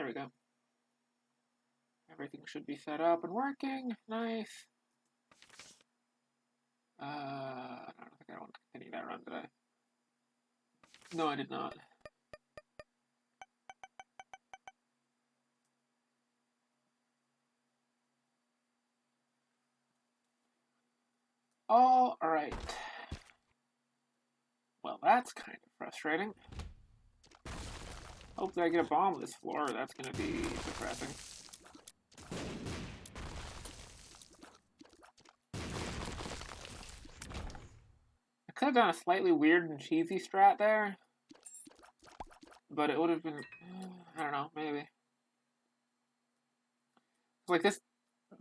we go. Everything should be set up and working. Nice. I don't think I want to continue that run today. No, I did not. All right. Well, that's kind of frustrating. Hopefully I get a bomb on this floor. That's going to be depressing. I could have done a slightly weird and cheesy strat there. But it would have been... I don't know, maybe. Like this...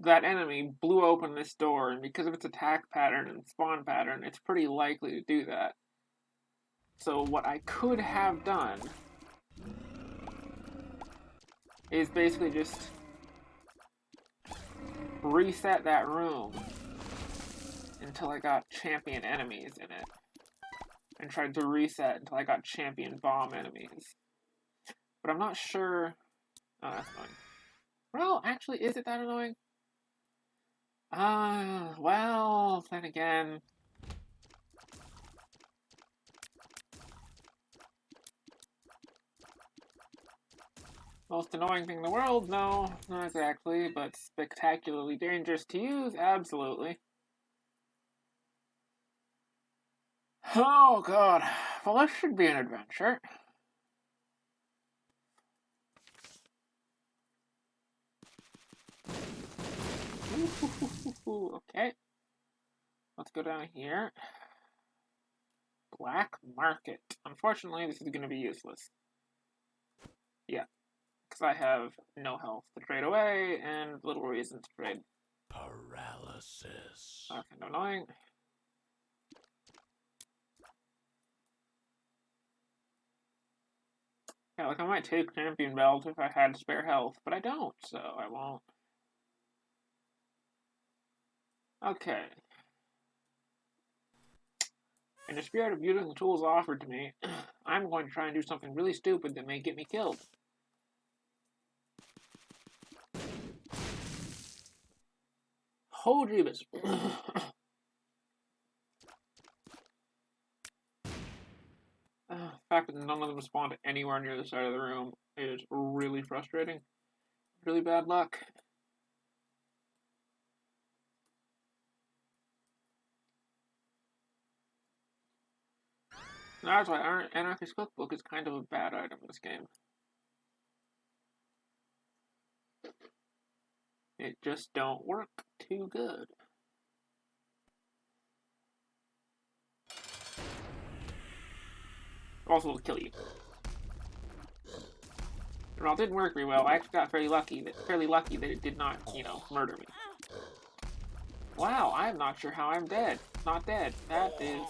That enemy blew open this door, and because of its attack pattern and spawn pattern, it's pretty likely to do that. So what I could have done is basically just reset that room until I got champion enemies in it. And tried to reset until I got champion bomb enemies. But I'm not sure... Oh, that's annoying. Well, actually, is it that annoying? Well, then again... Most annoying thing in the world? No, not exactly, but spectacularly dangerous to use? Absolutely. Oh, God. Well, this should be an adventure. Okay. Let's go down here. Black market. Unfortunately, this is going to be useless. Yeah. Because I have no health to trade away and little reason to trade. Paralysis. That's kind of annoying. Yeah, like I might take champion belt if I had spare health, but I don't, so I won't. Okay. In the spirit of using the tools offered to me, I'm going to try and do something really stupid that may get me killed. Oh, Judas. The fact that none of them spawned anywhere near the side of the room is really frustrating. Really bad luck. That's why Anarchist Cookbook is kind of a bad item in this game. It just don't work too good. Also, it'll kill you. Well, it didn't work very well. I actually got fairly lucky that it did not, murder me. Wow, I'm not sure how I'm dead. Not dead. That is...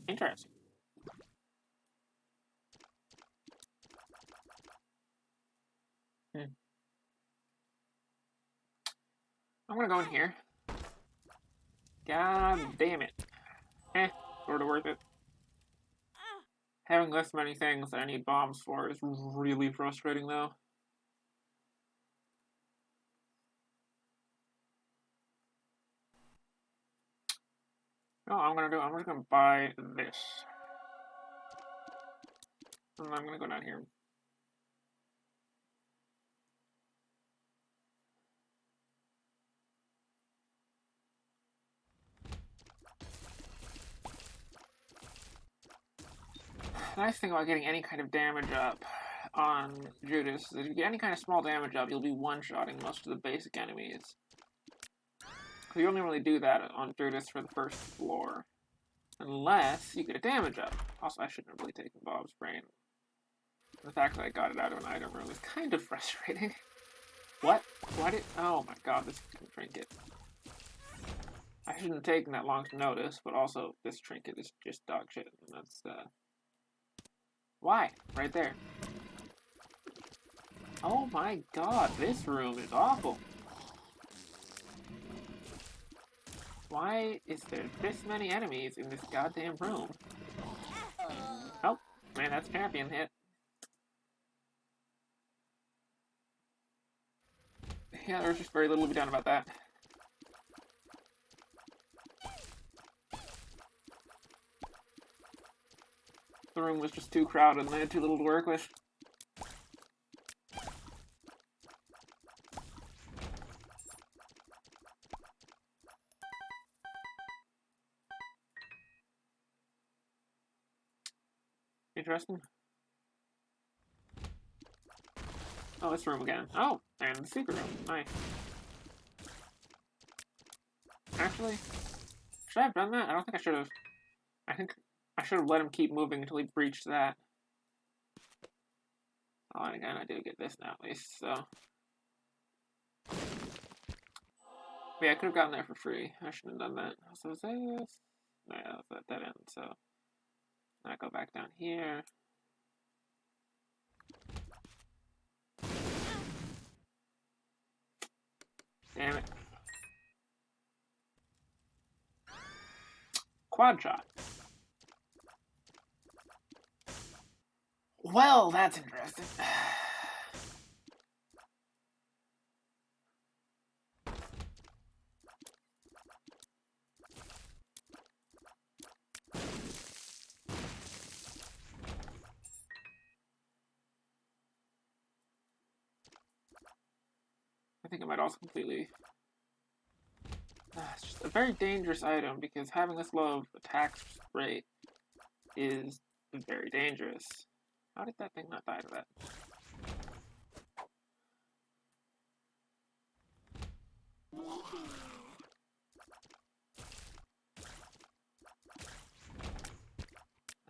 interesting. I'm gonna go in here. God damn it. Sort of worth it. Having this many things that I need bombs for is really frustrating, though. No, I'm just gonna buy this. And I'm gonna go down here. The nice thing about getting any kind of damage up on Judas is if you get any kind of small damage up, you'll be one-shotting most of the basic enemies. You only really do that on Judas for the first floor. Unless you get a damage up. Also, I shouldn't have really taken Bob's brain. The fact that I got it out of an item room is kind of frustrating. What? Why did... Oh my god, this trinket. I shouldn't have taken that long to notice, but also, this trinket is just dog shit. And that's, Why? Right there. Oh my god, this room is awful. Why is there this many enemies in this goddamn room? Oh, man, that's champion hit. Yeah, there's just very little to be done about that. The room was just too crowded and they had too little to work with. Interesting. Oh, this room again. Oh, and the secret room. Nice. Actually, should I have done that? I don't think I should have. I think I should have let him keep moving until he breached that. Oh, and again, I do get this now, at least, so. But yeah, I could have gotten there for free. I shouldn't have done that. So is this? Yeah, that's that end, so. I go back down here. Damn it. Quad shot. Well, that's interesting. I think I might also completely... It's just a very dangerous item because having this low attack rate is very dangerous. How did that thing not die to that?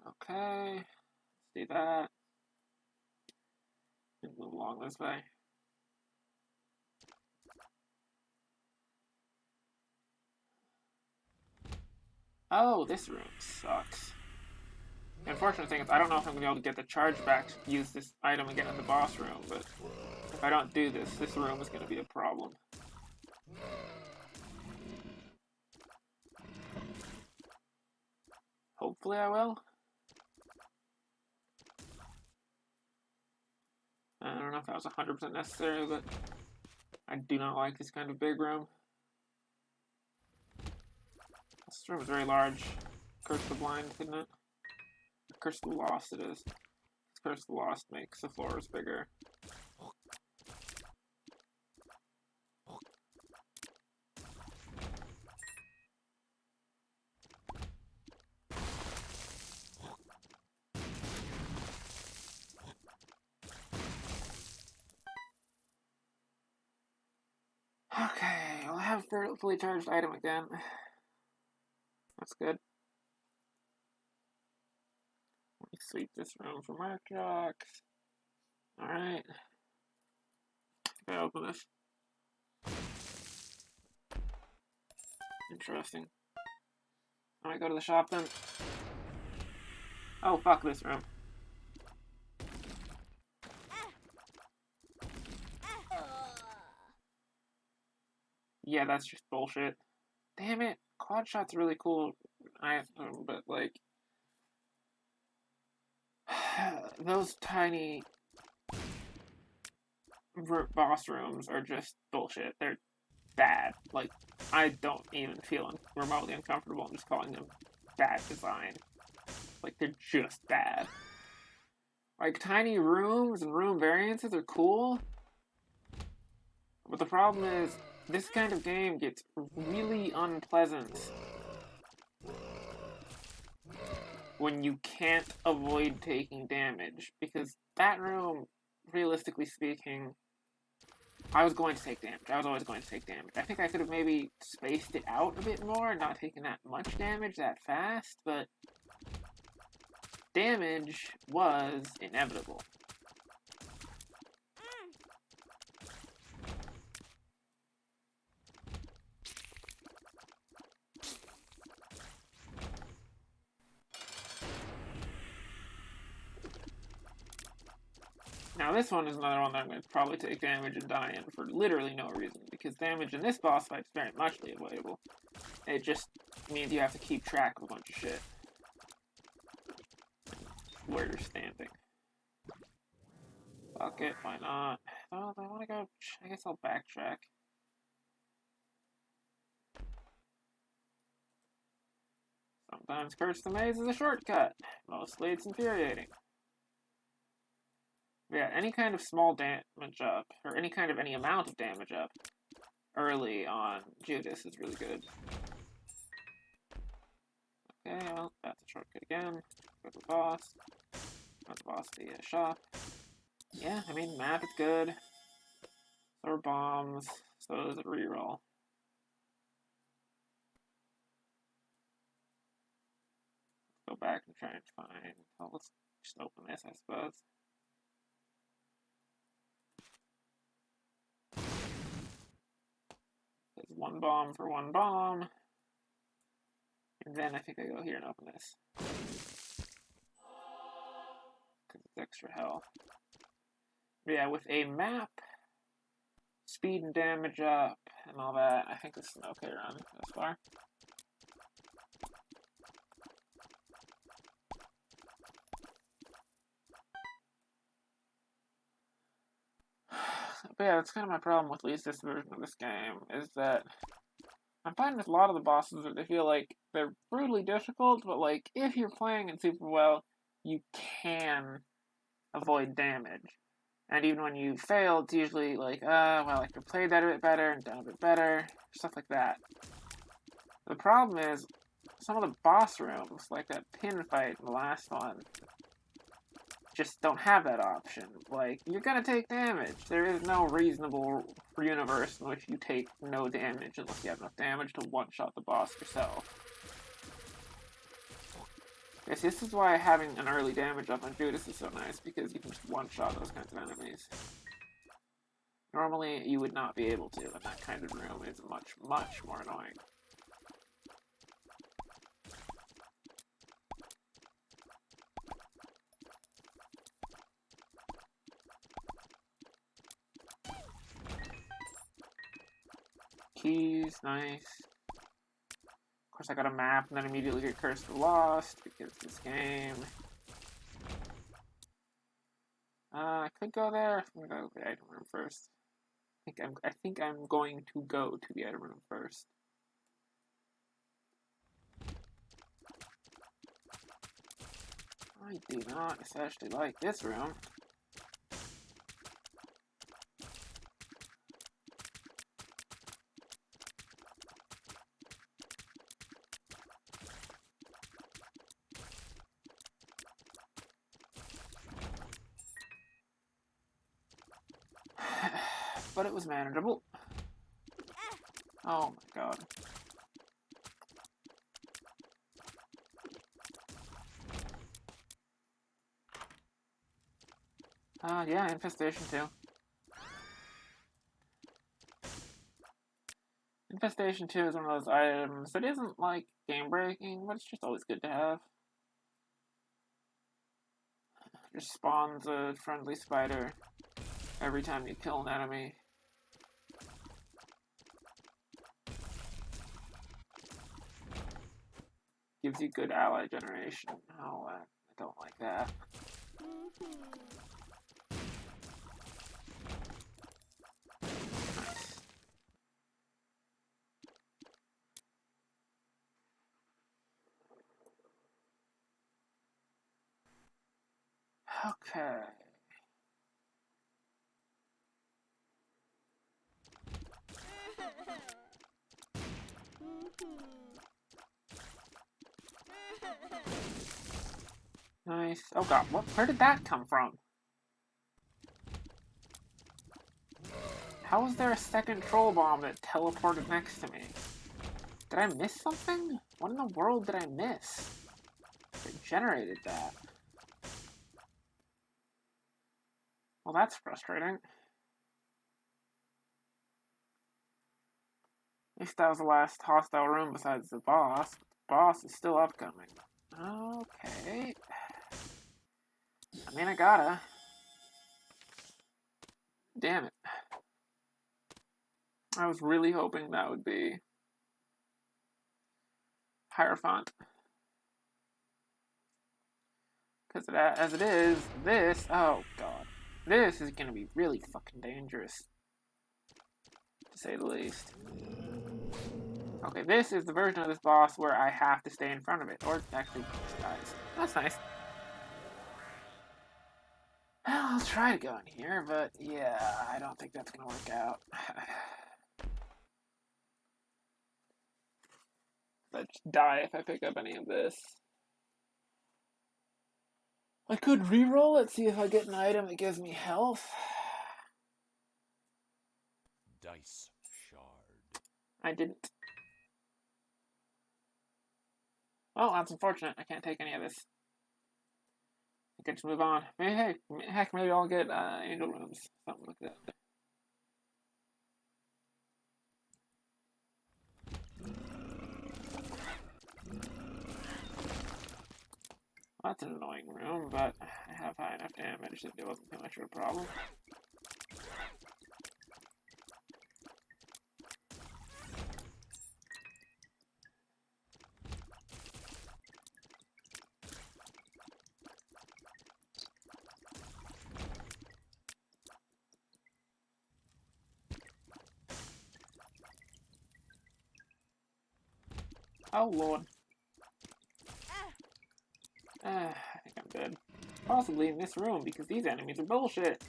Okay, let's see that. And move along this way. Oh, this room sucks. The unfortunate thing is I don't know if I'm going to be able to get the charge back to use this item again in the boss room, but if I don't do this, this room is going to be a problem. Hopefully I will. I don't know if that was 100% necessary, but I do not like this kind of big room. This room is very large. Curse the Blind, couldn't it? Curse the Lost it is. Curse the Lost makes the floors bigger. Okay, we'll have a fully charged item again. That's good. Let me sweep this room for mark jocks. Alright. Okay, open this. Interesting. I might go to the shop then. Oh, fuck this room. Yeah, that's just bullshit. Damn it. Quad shot's really cool item, but like... those tiny boss rooms are just bullshit. They're bad. Like, I don't even feel remotely uncomfortable. I'm just calling them bad design. Like, they're just bad. Like, tiny rooms and room variances are cool. But the problem is, this kind of game gets really unpleasant when you can't avoid taking damage. Because that room, realistically speaking, I was going to take damage. I was always going to take damage. I think I could have maybe spaced it out a bit more, not taking that much damage that fast, but damage was inevitable. Now this one is another one that I'm going to probably take damage and die in for literally no reason, because damage in this boss fight is very much avoidable. It just means you have to keep track of a bunch of shit. Where you're standing. Fuck it, why not? Oh, I want to go... I guess I'll backtrack. Sometimes Curse the Maze is a shortcut. Mostly it's infuriating. Yeah, any kind of small damage up, or any amount of damage up early on Judas is really good. Okay, well, that's a shortcut again. Go to the boss. Go to the boss, the shop. Yeah, I mean, map is good. So are bombs. So is a reroll. Go back and try and find... Oh, let's just open this, I suppose. There's one bomb for one bomb. And then I think I go here and open this. Because it's extra health. But yeah, with a map, speed and damage up, and all that, I think this is an okay run thus far. But yeah, that's kind of my problem with at least this version of this game, is that I'm finding with a lot of the bosses that they feel like they're brutally difficult, but like, if you're playing it super well, you can avoid damage. And even when you fail, it's usually like, well, I could play that a bit better and done a bit better, stuff like that. The problem is, some of the boss rooms, like that pin fight in the last one, just don't have that option. Like, you're gonna take damage. There is no reasonable universe in which you take no damage unless you have enough damage to one-shot the boss yourself. Yes, this is why having an early damage up on Judas is so nice, because you can just one-shot those kinds of enemies. Normally, you would not be able to, and that kind of room is much, much more annoying. Keys, nice. Of course, I got a map and then immediately get cursed or lost because this game. I could go there. I'm gonna go to the item room first. I think I'm going to go to the item room first. I do not especially like this room. But it was manageable. Oh my god. Yeah, Infestation 2. Infestation 2 is one of those items that isn't, like, game-breaking, but it's just always good to have. Just spawns a friendly spider every time you kill an enemy. Gives you good ally generation. Oh, I don't like that. Nice. Okay. Nice. Oh god, where did that come from? How was there a second troll bomb that teleported next to me? Did I miss something? What in the world did I miss? It generated that. Well, that's frustrating. At least that was the last hostile room besides the boss. The boss is still upcoming. Okay. I mean, I gotta. Damn it. I was really hoping that would be Hierophant. Because as it is, this, oh god. This is gonna be really fucking dangerous. To say the least. Okay, this is the version of this boss where I have to stay in front of it. Or actually, guys. That's nice. Well, I'll try to go in here, but yeah, I don't think that's gonna work out. I'd just die if I pick up any of this. I could reroll it, see if I get an item that gives me health. Dice shard. I didn't. Well, that's unfortunate. I can't take any of this. I can just move on. Maybe, hey, heck, maybe I'll get angel rooms. Something like that. That's an annoying room, but I have high enough damage that it wasn't too much of a problem. Oh lord. I think I'm dead. Possibly in this room, because these enemies are bullshit.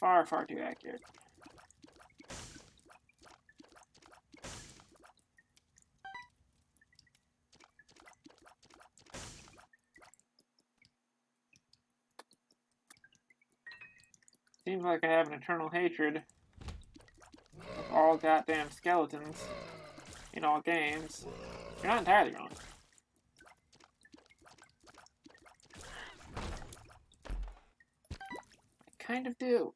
Far, far too accurate. Seems like I have an eternal hatred of all goddamn skeletons in all games. You're not entirely wrong. I kind of do.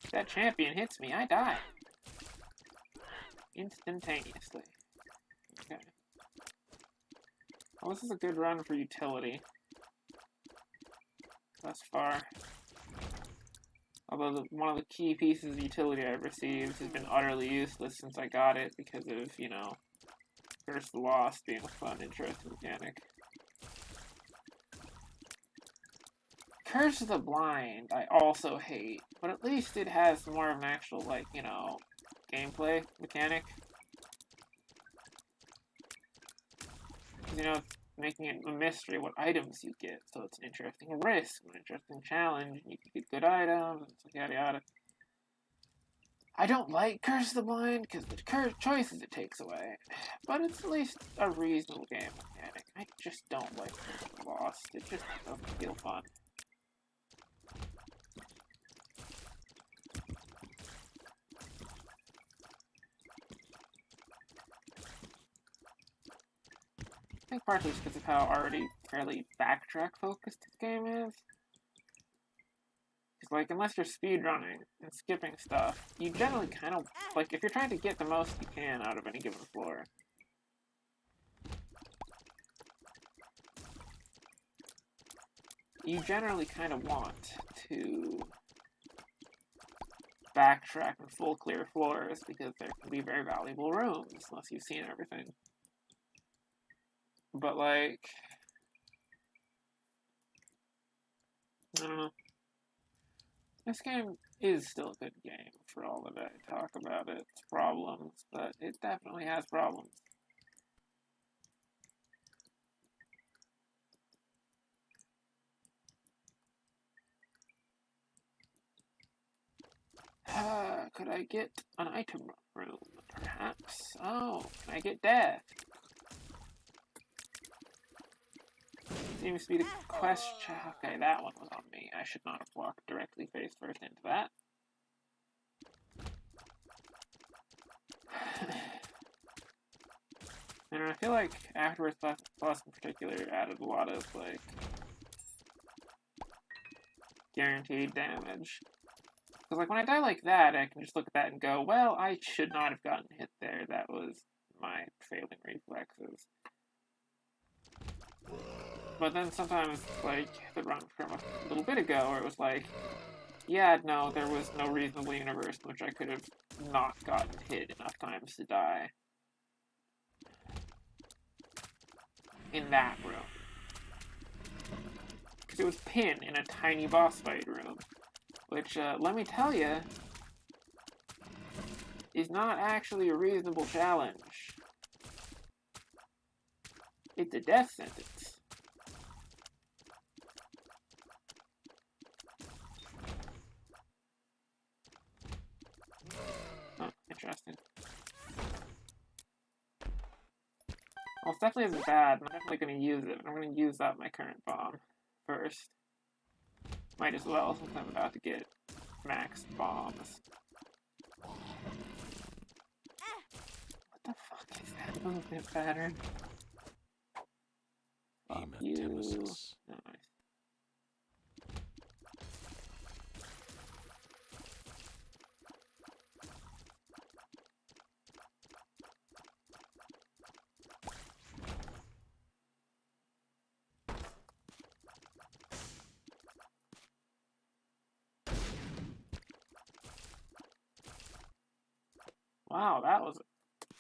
If that champion hits me, I die. Instantaneously. Okay. Well, this is a good run for utility. Thus far. Although one of the key pieces of utility I've received has been utterly useless since I got it because of, you know, Curse of the Lost being a fun, interesting mechanic. Curse of the Blind I also hate, but at least it has more of an actual, like, you know, gameplay mechanic. You know, it's making it a mystery what items you get, so it's an interesting risk, an interesting challenge, and you can get good items, and so yada yada. I don't like Curse of the Blind because the choices it takes away, but it's at least a reasonable game mechanic. I just don't like Curse of the Lost. It just doesn't feel fun. I think partly it's because of how already fairly backtrack focused this game is. Because, like, unless you're speedrunning and skipping stuff, you generally kind of, like, if you're trying to get the most you can out of any given floor, you generally kind of want to backtrack and full clear floors because there can be very valuable rooms unless you've seen everything. But, like, I don't know. This game is still a good game for all that I talk about its problems, but it definitely has problems. Could I get an item room, perhaps? Oh, can I get death? Seems to be the question. Okay, that one was on me. I should not have walked directly face first into that. And I feel like Afterbirth Plus in particular added a lot of, like, guaranteed damage. Because, like, when I die like that, I can just look at that and go, well, I should not have gotten hit there. That was my failing reflexes. But then sometimes, like, the run from a little bit ago, where it was like, yeah, no, there was no reasonable universe in which I could have not gotten hit enough times to die. In that room. Because it was Pin in a tiny boss fight room. Which, let me tell you, is not actually a reasonable challenge. It's a death sentence. Oh, interesting. Well, it definitely isn't bad. I'm definitely going to use it. I'm going to use up my current bomb first. Might as well, since I'm about to get max bombs. What the fuck is that movement pattern? Fuck you. Hematemesis. Nice. Wow, that was a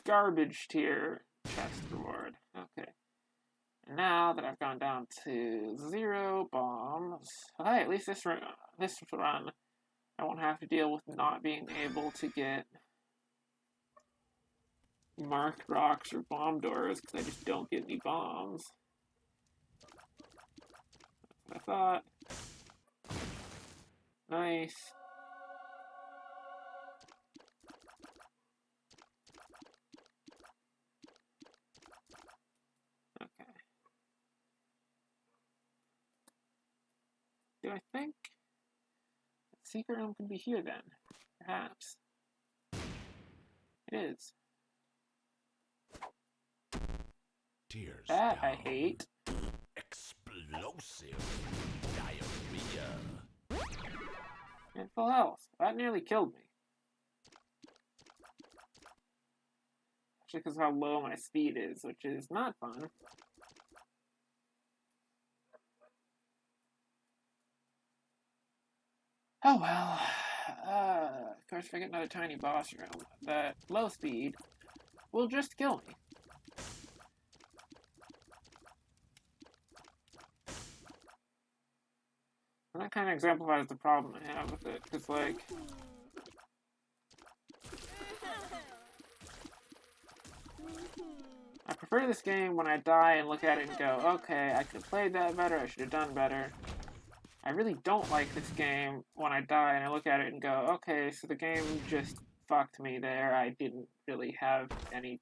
garbage tier chest reward. Okay. And now that I've gone down to 0 bombs, hey, at least this run, I won't have to deal with not being able to get marked rocks or bomb doors because I just don't get any bombs. That's what I thought. Nice. Okay. Do I think the secret room can be here then? Perhaps. It is. Tears That I down. hate. Explosive diarrhea. And full health. That nearly killed me. Actually, because of how low my speed is, which is not fun. Oh well. Of course, if I get another tiny boss room, that low speed will just kill me. And that kind of exemplifies the problem I have with it, because, like, I prefer this game when I die and look at it and go, okay, I could have played that better, I should have done better. I really don't like this game when I die and I look at it and go, okay, so the game just fucked me there. I didn't really have any,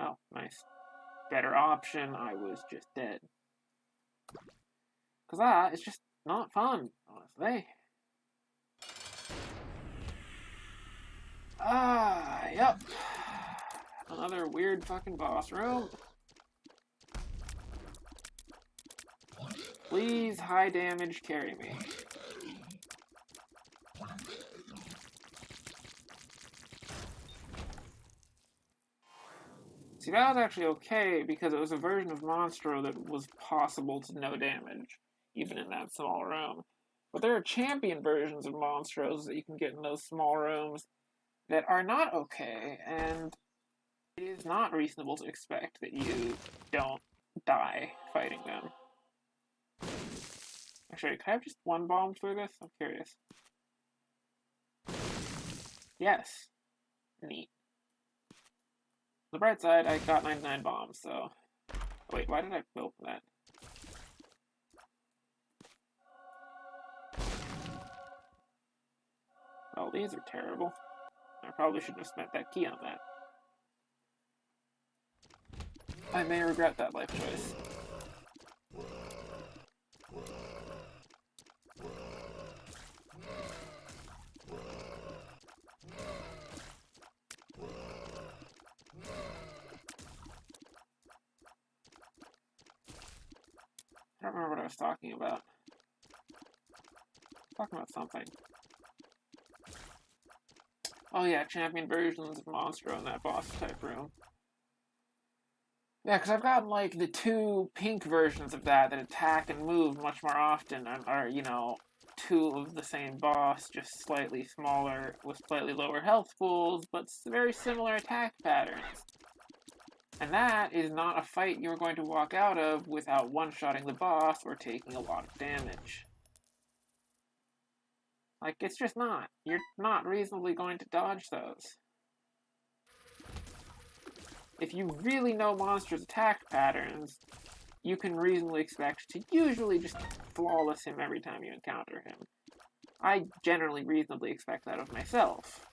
oh, nice, better option. I was just dead. Because that is just not fun, honestly. Yep. Another weird fucking boss room. Please, high damage, carry me. See, that was actually okay, because it was a version of Monstro that was possible to no damage, even in that small room. But there are champion versions of Monstros that you can get in those small rooms that are not okay, and it is not reasonable to expect that you don't die fighting them. Actually, can I have just one bomb through this? I'm curious. Yes. Neat. On the bright side, I got 99 bombs, so... Wait, why did I build that? Oh, these are terrible. I probably shouldn't have spent that key on that. I may regret that life choice. I don't remember what I was talking about. Talking about something. Oh yeah, champion versions of Monstro in that boss type room. Yeah, because I've gotten like the two pink versions of that attack and move much more often and are, you know, two of the same boss, just slightly smaller with slightly lower health pools, but very similar attack patterns. And that is not a fight you're going to walk out of without one-shotting the boss or taking a lot of damage. Like, it's just not. You're not reasonably going to dodge those. If you really know monsters' attack patterns, you can reasonably expect to usually just flawless him every time you encounter him. I generally reasonably expect that of myself.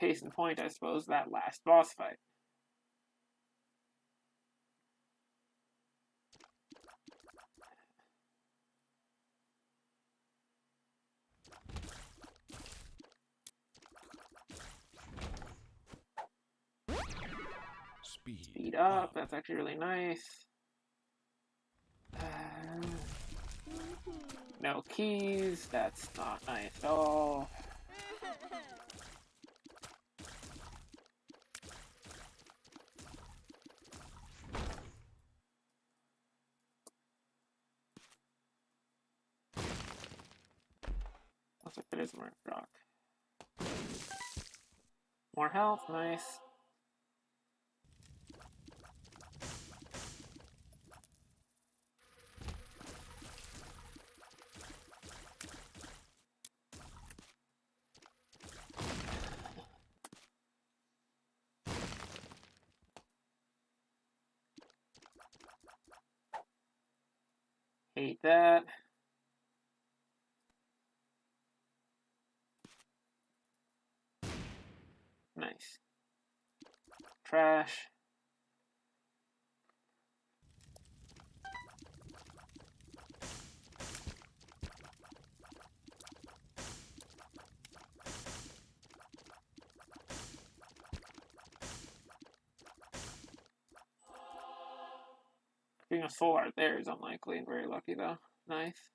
Case in point, I suppose, that last boss fight. Speed up, that's actually really nice. No keys, that's not nice at all. Looks like there is more rock. More health, nice. Hate that. Nice. Trash. Being a full art there is unlikely and very lucky though. Nice.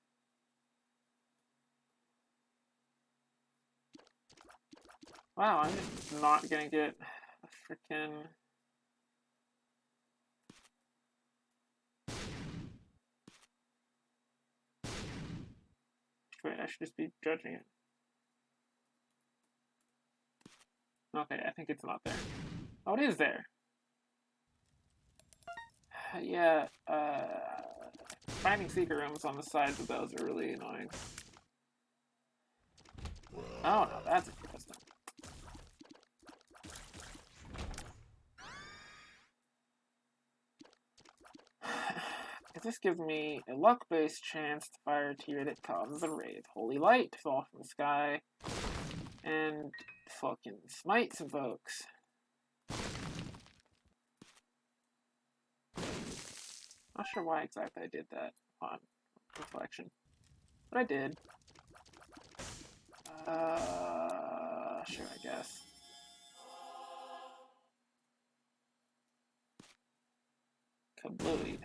Wow, I'm just not gonna get a frickin'... Wait, I should just be judging it. Okay, I think it's not there. Oh, it is there. Yeah, finding secret rooms on the sides of those are really annoying. Oh no, that's interesting. This gives me a luck-based chance to fire a tier that causes a ray of holy light to fall from the sky and fucking smite some folks. Not sure why exactly I did that on reflection, but I did. Sure, I guess. Kablooey.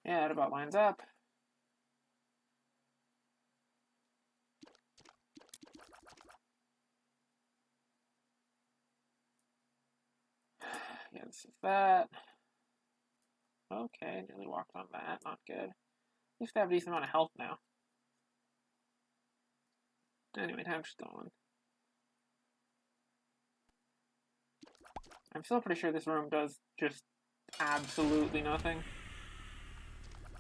Yeah, it about lines up. Yeah, this is that. Okay, nearly walked on that. Not good. At least I have a decent amount of health now. Anyway, time's just going. I'm still pretty sure this room does just absolutely nothing.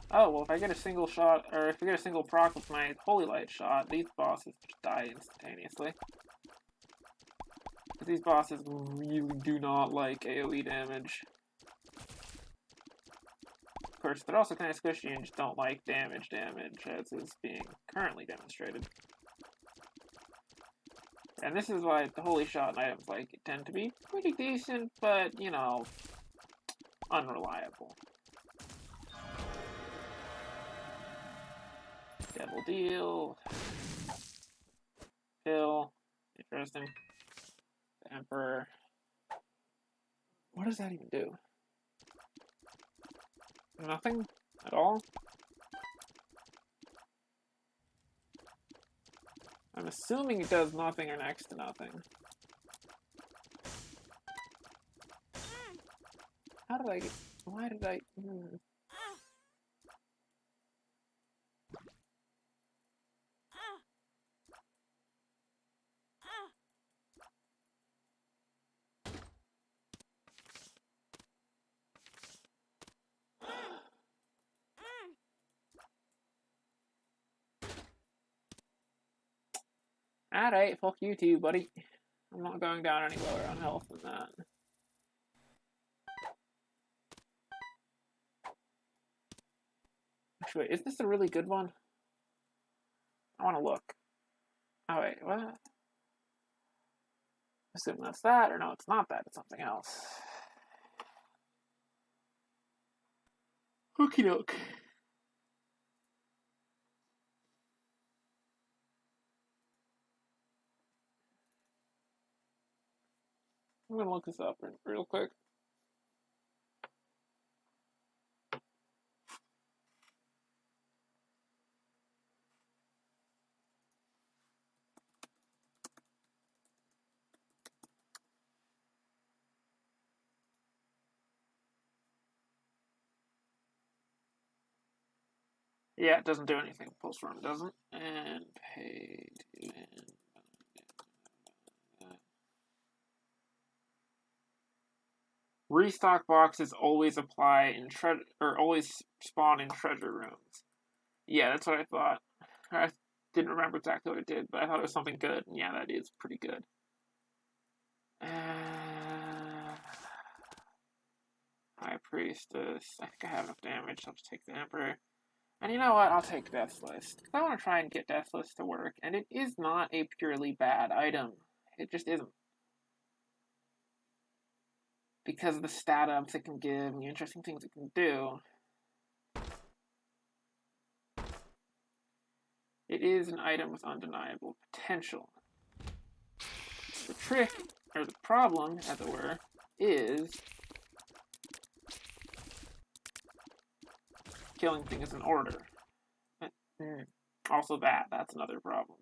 Oh, well, if I get a single shot, or if I get a single proc with my Holy Light shot, these bosses just die instantaneously. Because these bosses really do not like AoE damage. Of course, they're also kind of squishy and just don't like damage, as is being currently demonstrated. And this is why the Holy Shot items tend to be pretty decent, but, you know, unreliable. Devil Deal. Kill. Interesting. The Emperor. What does that even do? Nothing at all? I'm assuming it does nothing or next to nothing. How did I get... Why did I... Alright, fuck you too, buddy. I'm not going down any lower on health than that. Actually, is this a really good one? I want to look. Oh wait, what? Assume that's that, or no, it's not that, it's something else. Okie doke. I'm gonna look this up real quick. Yeah, it doesn't do anything. Pulse run doesn't. And pay to end. Restock boxes always apply in always spawn in treasure rooms. Yeah, that's what I thought. I didn't remember exactly what it did, but I thought it was something good. And yeah, that is pretty good. High Priestess. I think I have enough damage. I'll just take the Emperor. And you know what? I'll take Deathless. Because I want to try and get Deathless to work. And it is not a purely bad item. It just isn't. Because of the stat ups it can give and the interesting things it can do. It is an item with undeniable potential. The trick, or the problem, as it were, is killing things in order. Also that's another problem.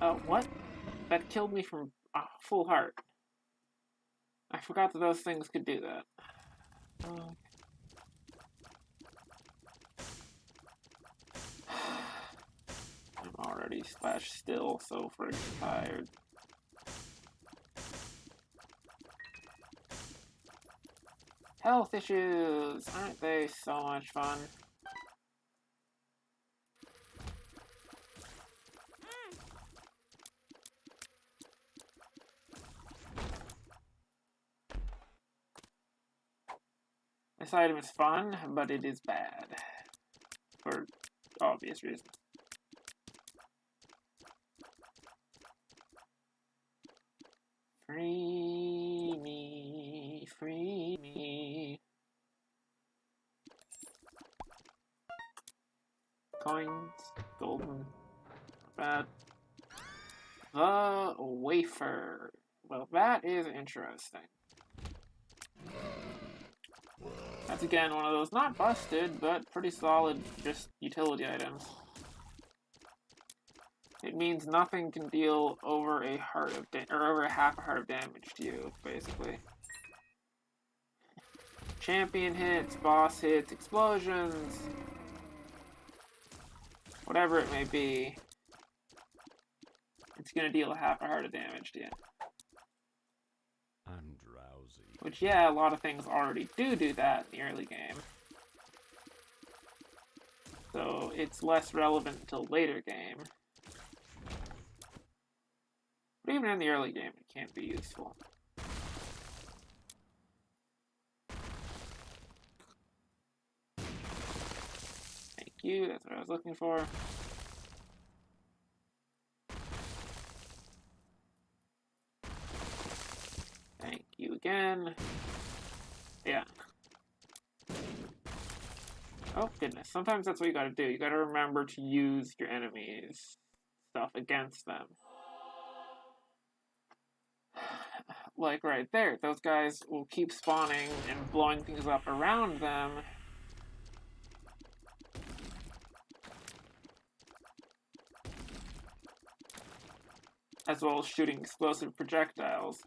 Oh, what? That killed me from full heart. I forgot that those things could do that. I'm already /still, so friggin' tired. Health issues! Aren't they so much fun? This item is fun, but it is bad. For obvious reasons. Free me, free me. Coins, golden, bad. The wafer. Well, that is interesting. That's again one of those not busted, but pretty solid, just utility items. It means nothing can deal over a heart of over half a heart of damage to you, basically. Champion hits, boss hits, explosions, whatever it may be, it's gonna deal a half a heart of damage to you. I'm drowsy. Which, yeah, a lot of things already do that in the early game. So it's less relevant until later game. But even in the early game, it can't be useful. you. That's what I was looking for. Thank you again. Yeah. Oh, goodness. Sometimes that's what you gotta do. You gotta remember to use your enemies' stuff against them. Like right there. Those guys will keep spawning and blowing things up around them. As well as shooting explosive projectiles.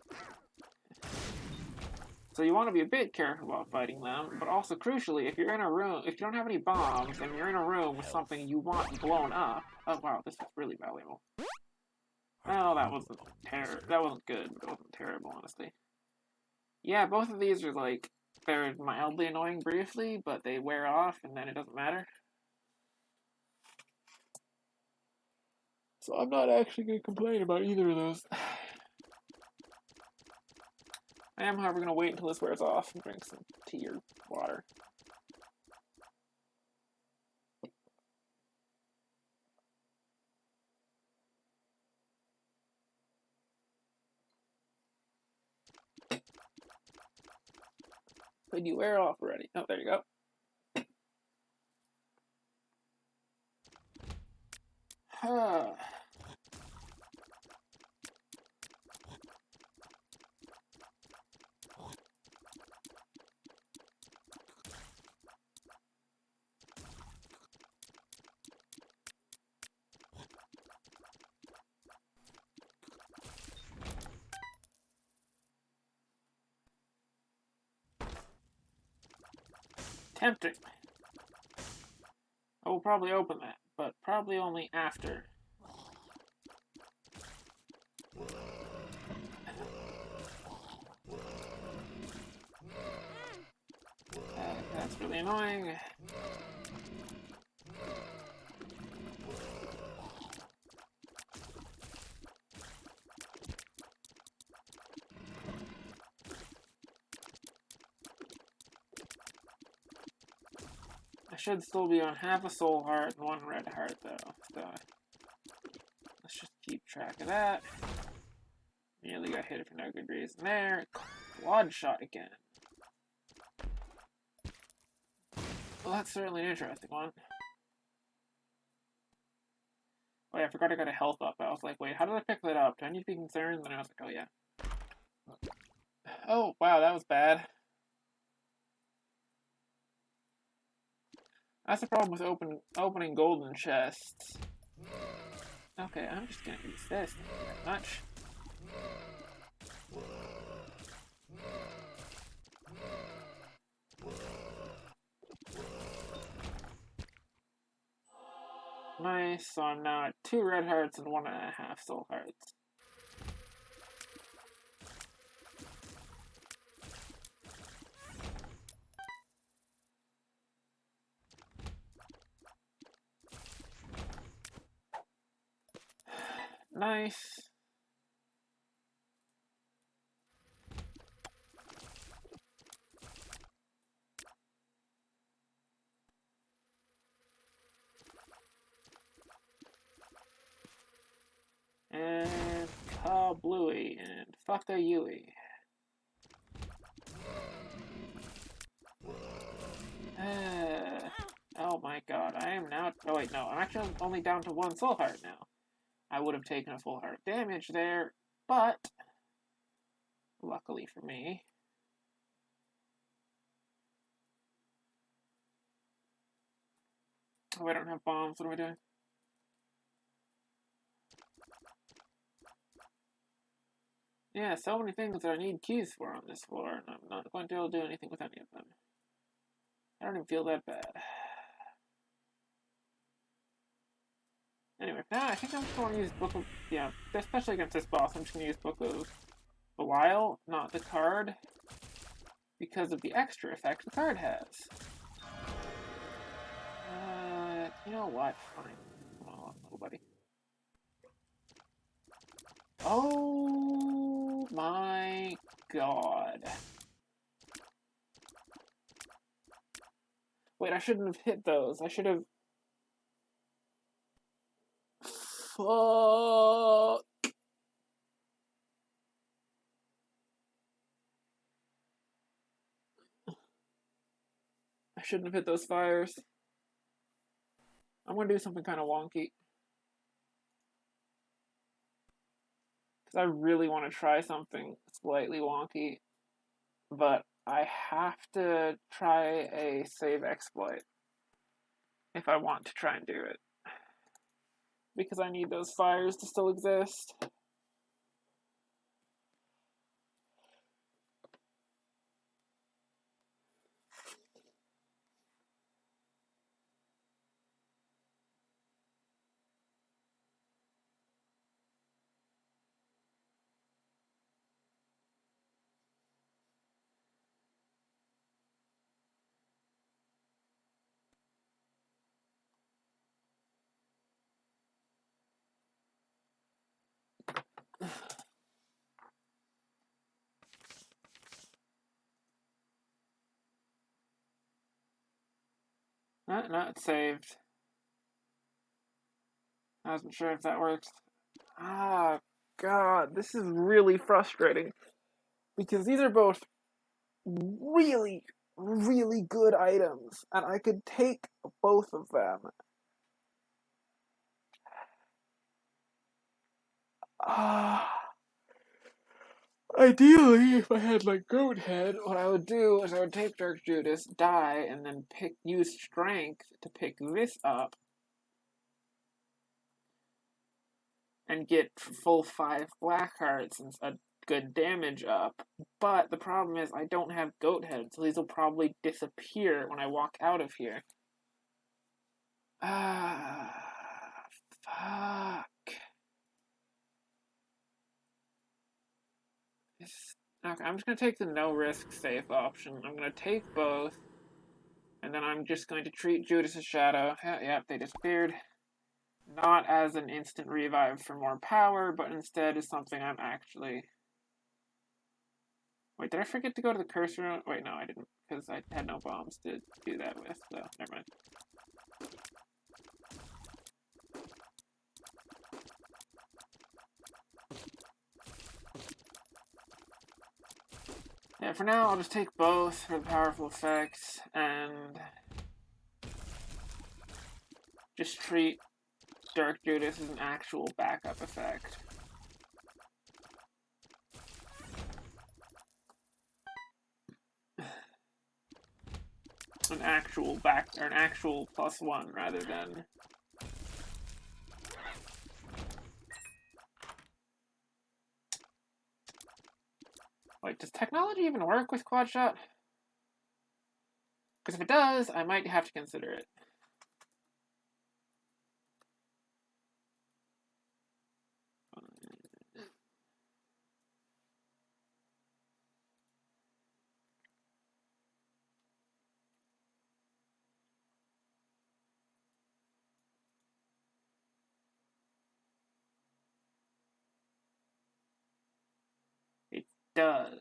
So you want to be a bit careful about fighting them, but also crucially, if you're in a room, if you don't have any bombs, and you're in a room with something you want blown up, oh wow, this is really valuable. Well, that wasn't that wasn't good, but it wasn't terrible, honestly. Yeah, both of these are like, they're mildly annoying briefly, but they wear off, and then it doesn't matter. So I'm not actually going to complain about either of those. I am, however, going to wait until this wears off and drink some tea or water. Could you wear off already? Oh, there you go. Tempting. I will probably open that, but probably only after. That's really annoying. I should still be on half a soul heart and one red heart, though. So let's just keep track of that. Nearly got hit for no good reason there. Quad shot again. Well, that's certainly an interesting one. Oh yeah, I forgot I got a health up. I was like, wait, how did I pick that up? Do I need to be concerned? Then I was like, oh yeah. Oh, wow, that was bad. That's the problem with opening golden chests. Okay, I'm just gonna use this. Thank you very much. Nice, so I'm now at 2 red hearts and 1.5 soul hearts. Nice. And kablooey, and fuck the Yui. Oh my god, I am now. Oh wait, no, I'm actually only down to 1 soul heart now. I would have taken a full heart of damage there, but luckily for me. Oh, I don't have bombs. What am I doing? Yeah, so many things that I need keys for on this floor, and I'm not going to be able to do anything with any of them. I don't even feel that bad. Anyway, now I think I'm just going to use Book of... Yeah, especially against this boss, I'm just going to use Book of Belial, not the card, because of the extra effect the card has. You know what? Fine. Come on, little buddy. Oh my god. Wait, I shouldn't have hit those. I should have Fuck. I shouldn't have hit those fires. I'm gonna do something kind of wonky. Because I really want to try something slightly wonky. But I have to try a save exploit if I want to try and do it. Because I need those fires to still exist. No, it's saved. I wasn't sure if that works. Ah, God, this is really frustrating. Because these are both really, really good items. And I could take both of them. Ideally, if I had like Goat Head, what I would do is I would take Dark Judas, die, and then use Strength to pick this up and get full 5 black hearts and a good damage up. But the problem is I don't have Goat Head, so these will probably disappear when I walk out of here. Fuck. Okay, I'm just going to take the no-risk safe option. I'm going to take both. And then I'm just going to treat Judas' Shadow. Yep, they disappeared. Not as an instant revive for more power, but instead as something I'm actually... Wait, did I forget to go to the cursor? Wait, no, I didn't, because I had no bombs to do that with, so never mind. Yeah, for now, I'll just take both for the powerful effects, and just treat Dark Judas as an actual backup effect. An actual +1 rather than... Wait, does technology even work with quad shot? Because if it does, I might have to consider it. It does.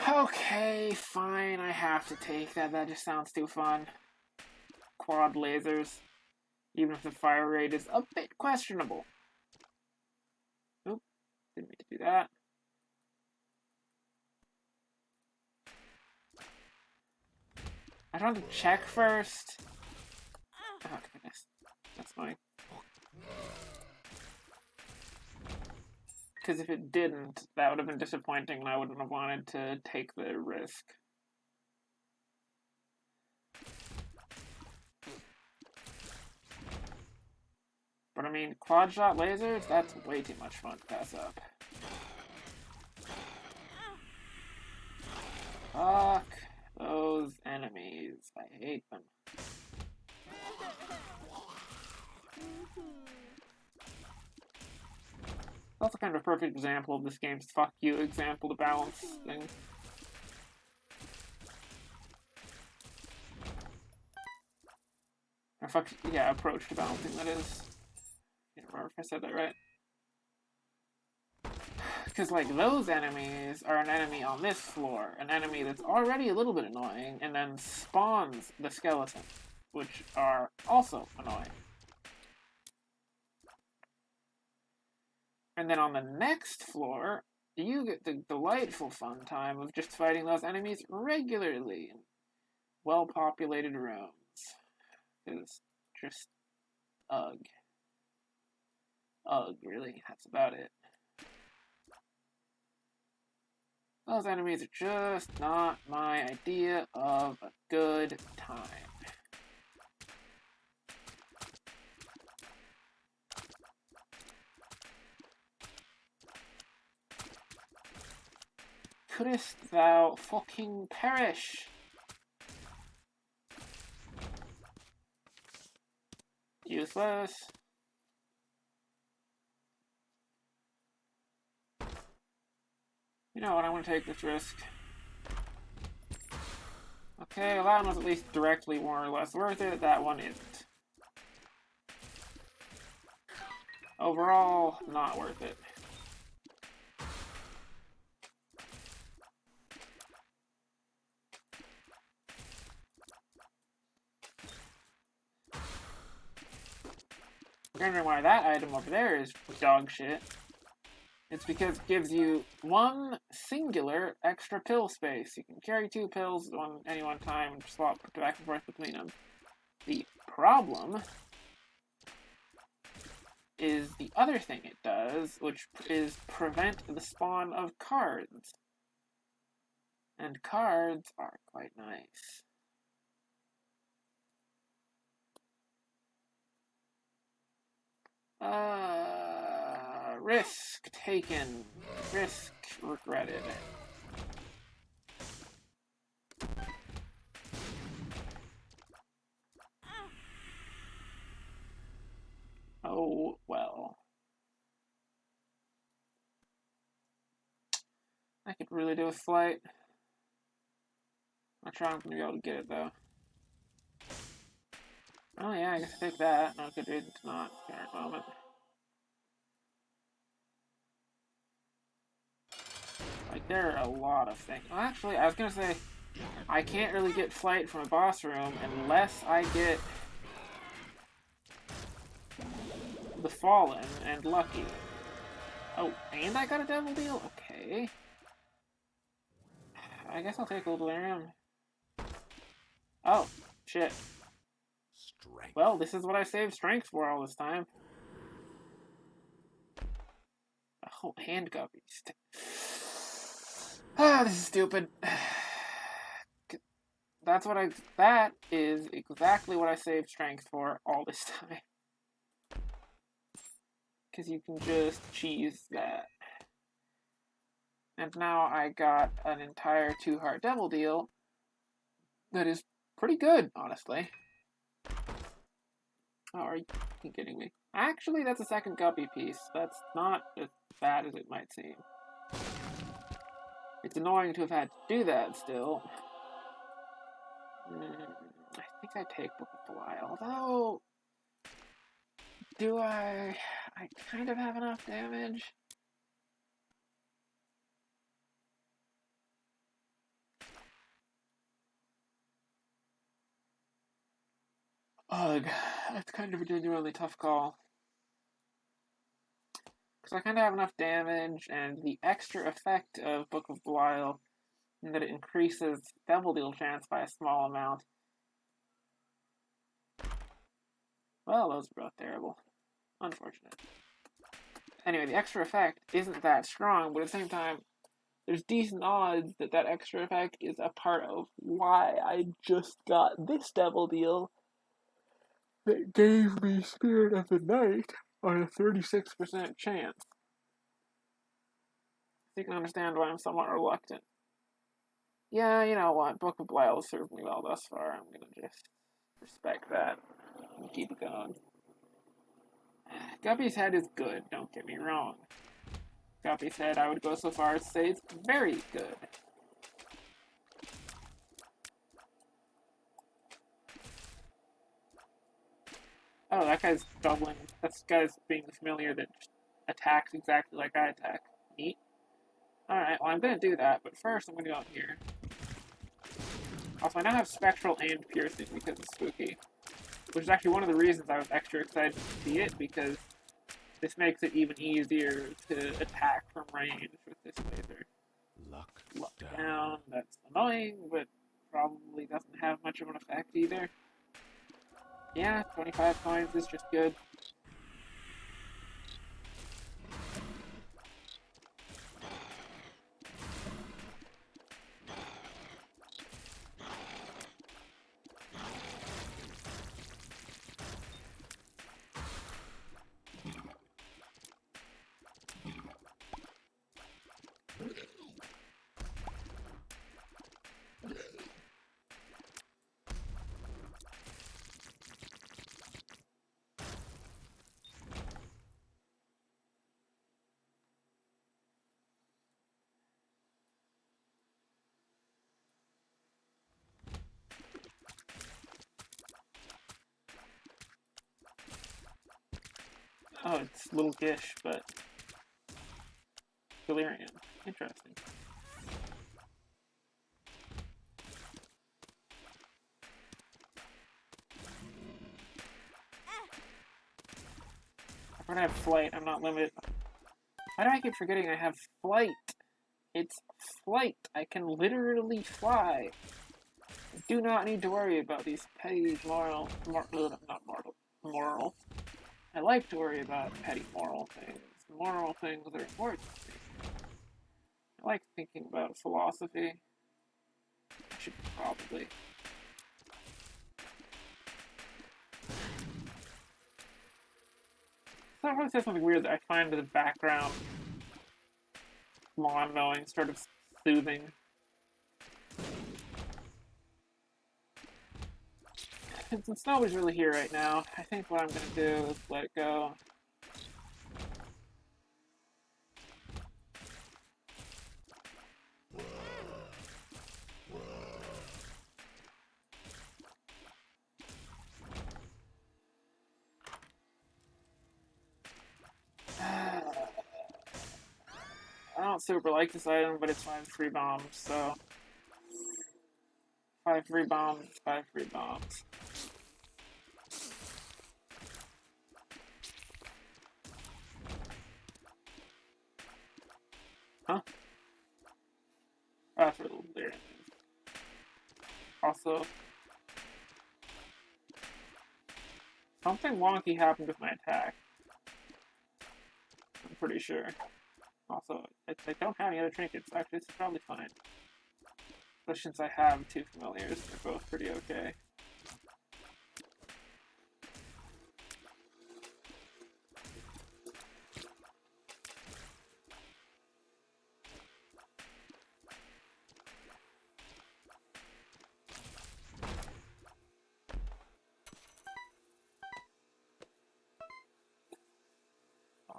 Okay, fine, I have to take that. That just sounds too fun. Quad lasers. Even if the fire rate is a bit questionable. Nope, didn't mean to do that. I don't have to check first. Oh, goodness. That's annoying. Because if it didn't, that would have been disappointing and I wouldn't have wanted to take the risk. But I mean, quad shot lasers, that's way too much fun to pass up. Fuck those enemies. I hate them. That's kind of a perfect example of this game's fuck you example to balance thing. Or fuck, yeah, approach to balancing, that is. I can't remember if I said that right. because, like, those enemies are an enemy on this floor, an enemy that's already a little bit annoying, and then spawns the skeletons, which are also annoying. And then on the next floor, you get the delightful fun time of just fighting those enemies regularly in well-populated rooms. It's just, ugh. Ugh, really, that's about it. Those enemies are just not my idea of a good time. Couldst thou fucking perish? Useless. You know what, I'm gonna take this risk. Okay, well, that one was at least directly more or less worth it. That one isn't. Overall, not worth it. Wondering why that item over there is dog shit. It's because it gives you one singular extra pill space. You can carry 2 pills at any one time and swap back and forth between them. The problem is the other thing it does, which is prevent the spawn of cards. And cards are quite nice. Risk taken. Risk regretted. Oh, well. I could really do a flight. I'm sure I'm gonna be able to get it, though. Oh yeah, I guess I take that. No good reason to not at the current moment. Like, there are a lot of things. Well, actually, I was gonna say, I can't really get flight from a boss room unless I get the Fallen and Lucky. Oh, and I got a Devil Deal? Okay. I guess I'll take a little delirium. Oh, shit. Strength. Well, this is what I saved strength for all this time. Oh, hand guppies. Ah, this is stupid. That is exactly what I saved strength for all this time. Because you can just cheese that. And now I got an entire 2-heart Devil Deal that is pretty good, honestly. Oh, are you kidding me? Actually, that's a second guppy piece. That's not as bad as it might seem. It's annoying to have had to do that still. I think I take Book of Belial, although... Do I kind of have enough damage? Ugh, that's kind of a genuinely tough call. Because I kind of have enough damage, and the extra effect of Book of Belial, in that it increases Devil Deal chance by a small amount. Well, those are both terrible. Unfortunate. Anyway, the extra effect isn't that strong, but at the same time, there's decent odds that that extra effect is a part of why I just got this Devil Deal that gave me Spirit of the Night on a 36% chance. You can understand why I'm somewhat reluctant. Yeah, you know what? Book of Belial served me well thus far. I'm gonna just respect that and keep it going. Guppy's Head is good, don't get me wrong. Guppy's Head, I would go so far as to say it's very good. Oh, that guy's doubling. That guy's being familiar that attacks exactly like I attack. Neat. Alright, well I'm gonna do that, but first I'm gonna go out here. Also, I now have Spectral and Piercing because it's spooky. Which is actually one of the reasons I was extra excited to see it, because this makes it even easier to attack from range with this laser. Luck Down, that's annoying, but probably doesn't have much of an effect either. Yeah, 25 coins is just good. Oh, it's Little Gish, but Delirium. Interesting. I'm gonna have Flight, I'm not limited. Why do I keep forgetting I have Flight? It's Flight. I can literally fly. I do not need to worry about these petty moral. I like to worry about petty moral things. Moral things are important to me. I like thinking about philosophy. I should probably. So I want to say something weird that I find the background lawn mowing sort of soothing. Since nobody's really here right now, I think what I'm gonna do is let it go. I don't super like this item, but it's 5 free bombs, so 5 free bombs, 5 free bombs. Huh? Oh, that's where the lyric is. Also, something wonky happened with my attack. I'm pretty sure. Also, I don't have any other trinkets. Actually, it's probably fine. Especially since I have 2 familiars. They're both pretty okay.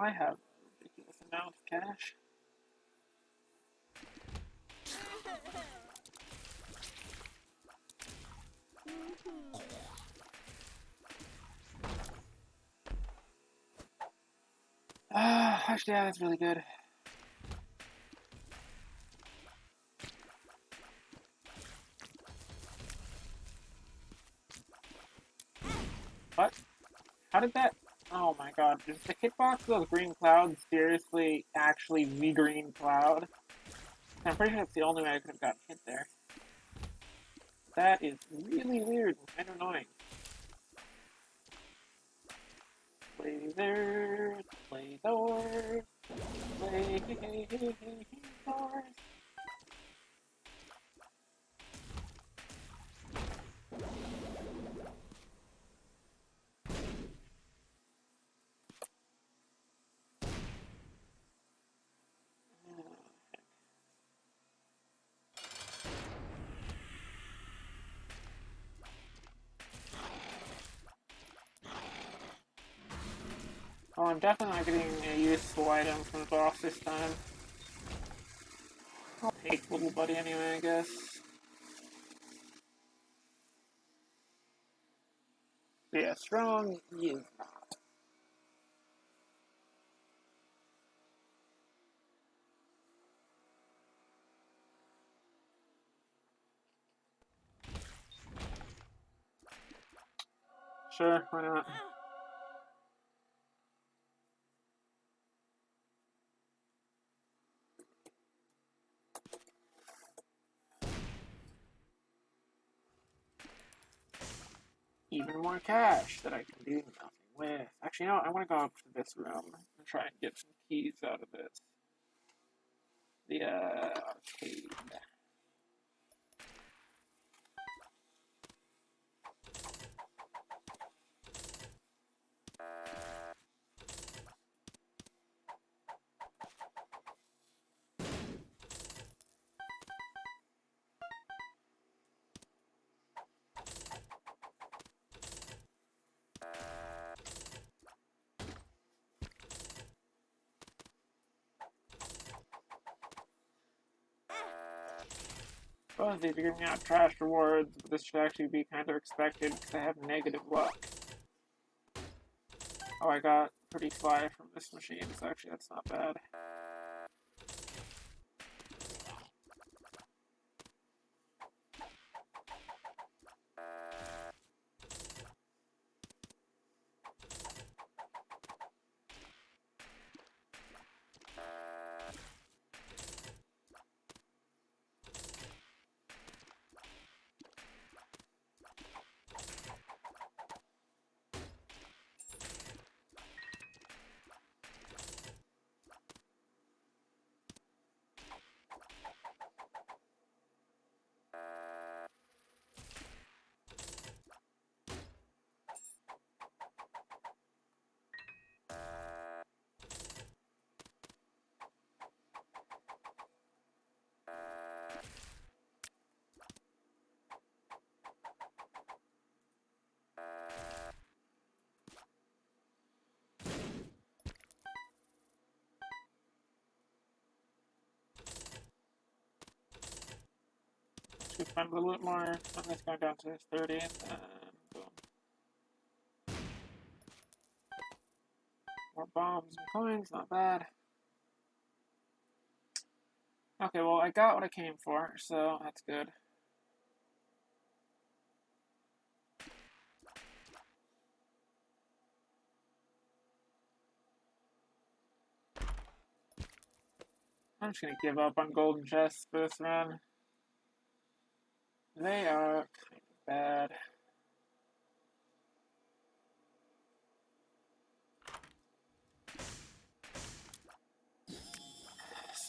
I have a ridiculous amount of cash. Actually, yeah, that's really good. What? How did that? Oh my god, is the hitbox of those green clouds seriously actually the green cloud? I'm pretty sure that's the only way I could have gotten hit there. That is really weird and kind of annoying. Lasers, lasers, lasers. Oh, I'm definitely not getting a useful item from the boss this time. I'll take little buddy anyway, I guess. Yeah, strong he is not. Sure, why not? Even more cash that I can do nothing with. Actually, you know what? I want to go up to this room and try and get some keys out of this. The arcade. Suppose they're giving out trash rewards, but this should actually be kind of expected because I have negative luck. Oh, I got pretty fly from this machine, so actually that's not bad. Let's spend a little bit more on this going down to 30, and then boom. More bombs and coins, not bad. Okay, well, I got what I came for, so that's good. I'm just gonna give up on golden chests for this run. They are kind of bad.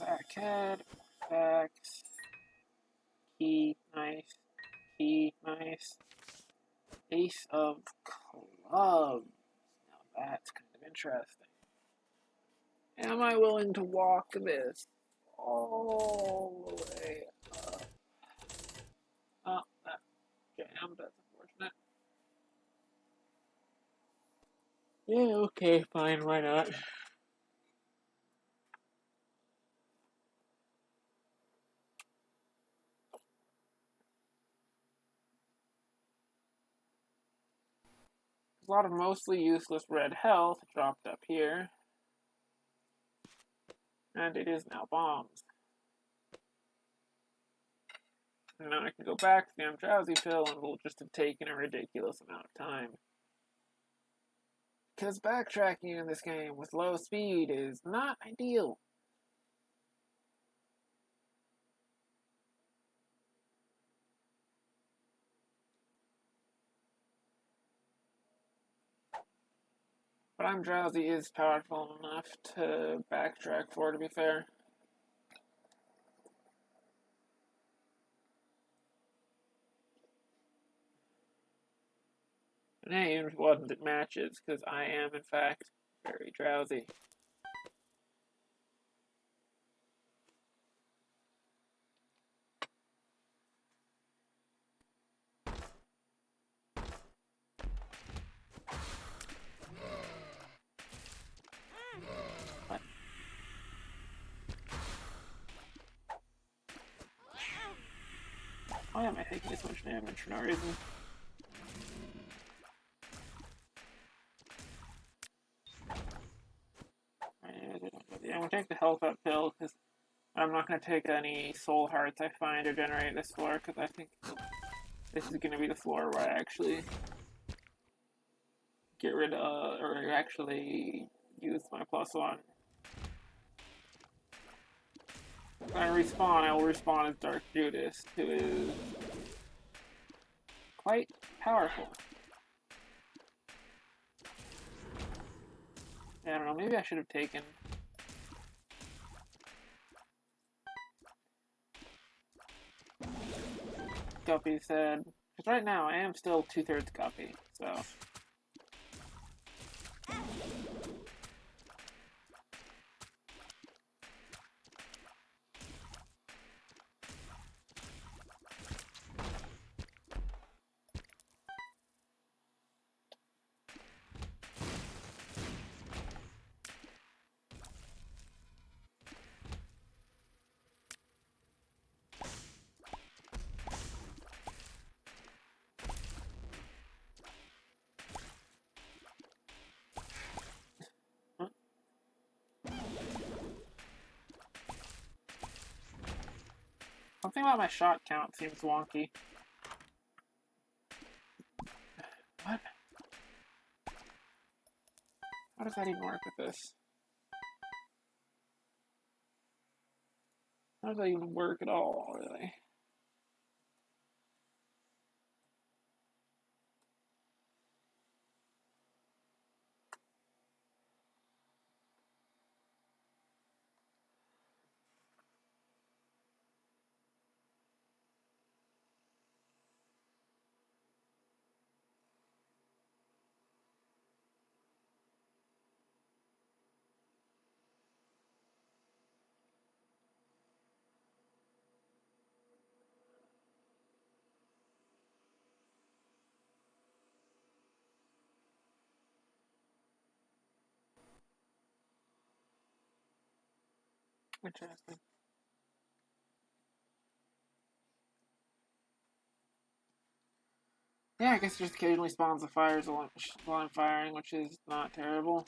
Sackhead, facts, key, nice, key, nice. Ace of clubs. Now that's kind of interesting. Am I willing to walk this all the way up? Oh, that jammed. That's unfortunate. Yeah, okay, fine, why not? A lot of mostly useless red health dropped up here. And it is now bombs. And now I can go back to the I'm drowsy pill and will just have taken a ridiculous amount of time. Because backtracking in this game with low speed is not ideal. But I'm drowsy is powerful enough to backtrack for, to be fair. And hey, even if it wasn't, it matches, because I am, in fact, very drowsy. What? Why am I taking this much damage for no reason? Yeah, I'm gonna take the health up pill, because I'm not gonna take any soul hearts I find or generate this floor, because I think this is gonna be the floor where I actually get rid of, or actually use my +1. When I respawn, I will respawn as Dark Judas, who is quite powerful. I don't know, maybe I should have taken... Guppy said, because right now I am still 2/3 Guppy, so... Something about my shot count seems wonky. What? How does that even work with this? How does that even work at all, really? Interesting. Yeah, I guess it just occasionally spawns the fires while I'm firing, which is not terrible.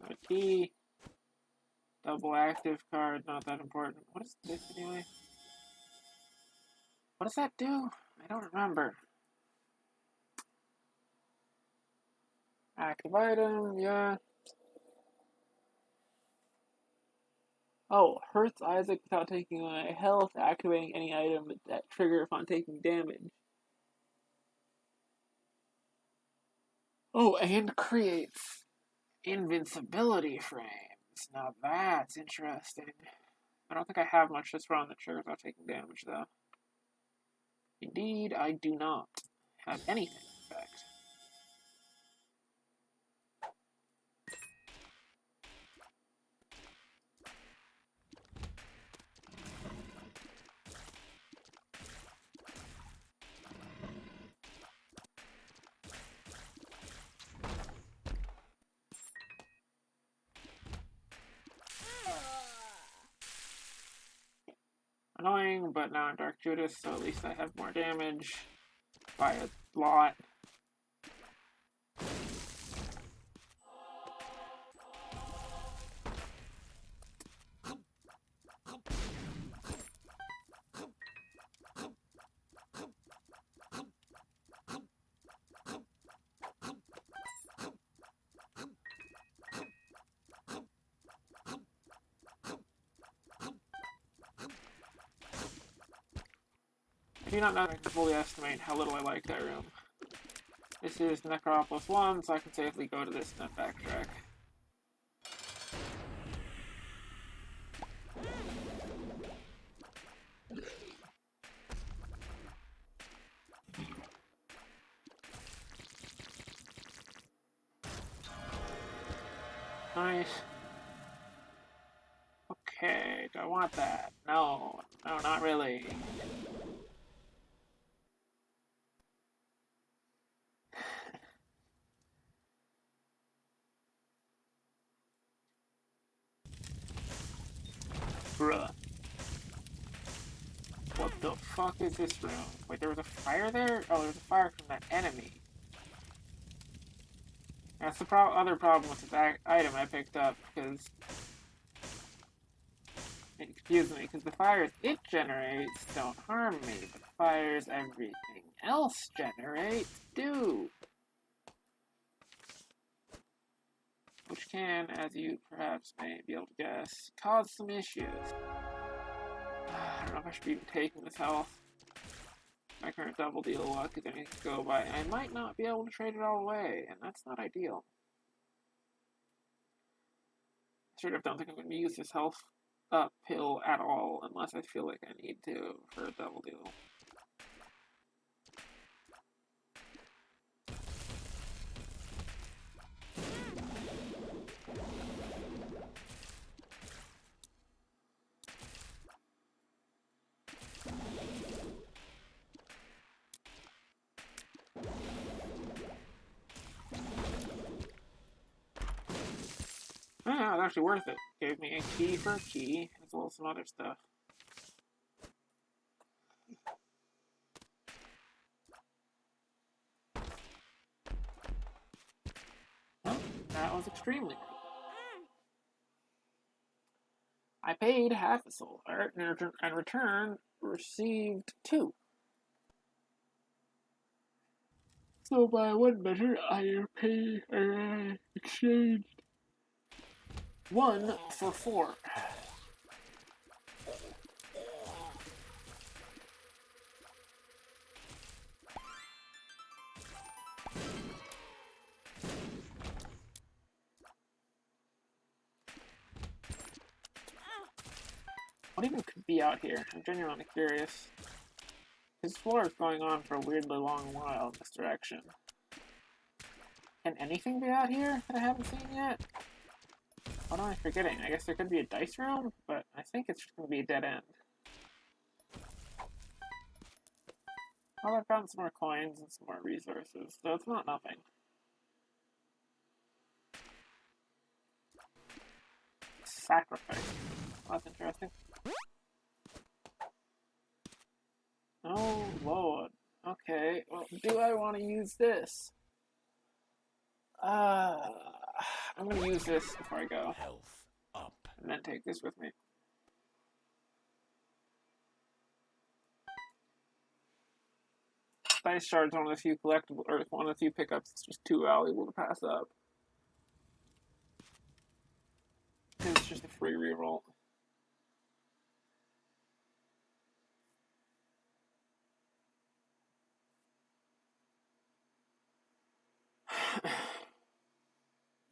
A key. Double active card, not that important. What is this anyway? What does that do? I don't remember. Active item, yeah. Oh, hurts Isaac without taking away health, activating any item that trigger upon taking damage. Oh, and creates invincibility frames. Now that's interesting. I don't think I have much that's run that triggers without taking damage, though. Indeed, I do not have anything, in fact. Annoying, but now I'm Dark Judas, so at least I have more damage by a lot. I do not know if I can fully estimate how little I like that room. This is Necropolis 1, so I can safely go to this and then backtrack. Nice. Okay, do I want that? No, no, not really. Bruh. What the fuck is this room? Wait, there was a fire there? Oh, there was a fire from that enemy. That's the other problem with this item I picked up, because it Excuse me, because the fires it generates don't harm me, but the fires everything else generates do. Which can, as you perhaps may be able to guess, cause some issues. I don't know if I should be even taking this health. My current double deal luck is anything to go by, and I might not be able to trade it all away, and that's not ideal. I straight up don't think I'm going to use this health up pill at all, unless I feel like I need to for a double deal. Yeah, it was actually worth it. Gave me a key for a key, as well as some other stuff. Well, that was extremely good. I paid half a soul art and in return received 2. So by one measure, I exchanged 1 for 4. What even could be out here? I'm genuinely curious. This floor is going on for a weirdly long while in this direction. Can anything be out here that I haven't seen yet? What am I forgetting? I guess there could be a dice room, but I think it's just going to be a dead end. Well, I've gotten some more coins and some more resources, so it's not nothing. Sacrifice. Well, that's interesting. Oh, Lord. Okay, well, do I want to use this? I'm going to use this before I go. Health up. And then take this with me. Dice shards one of the few collectible, or one of the few pickups that's just too valuable to pass up. It's just a free reroll.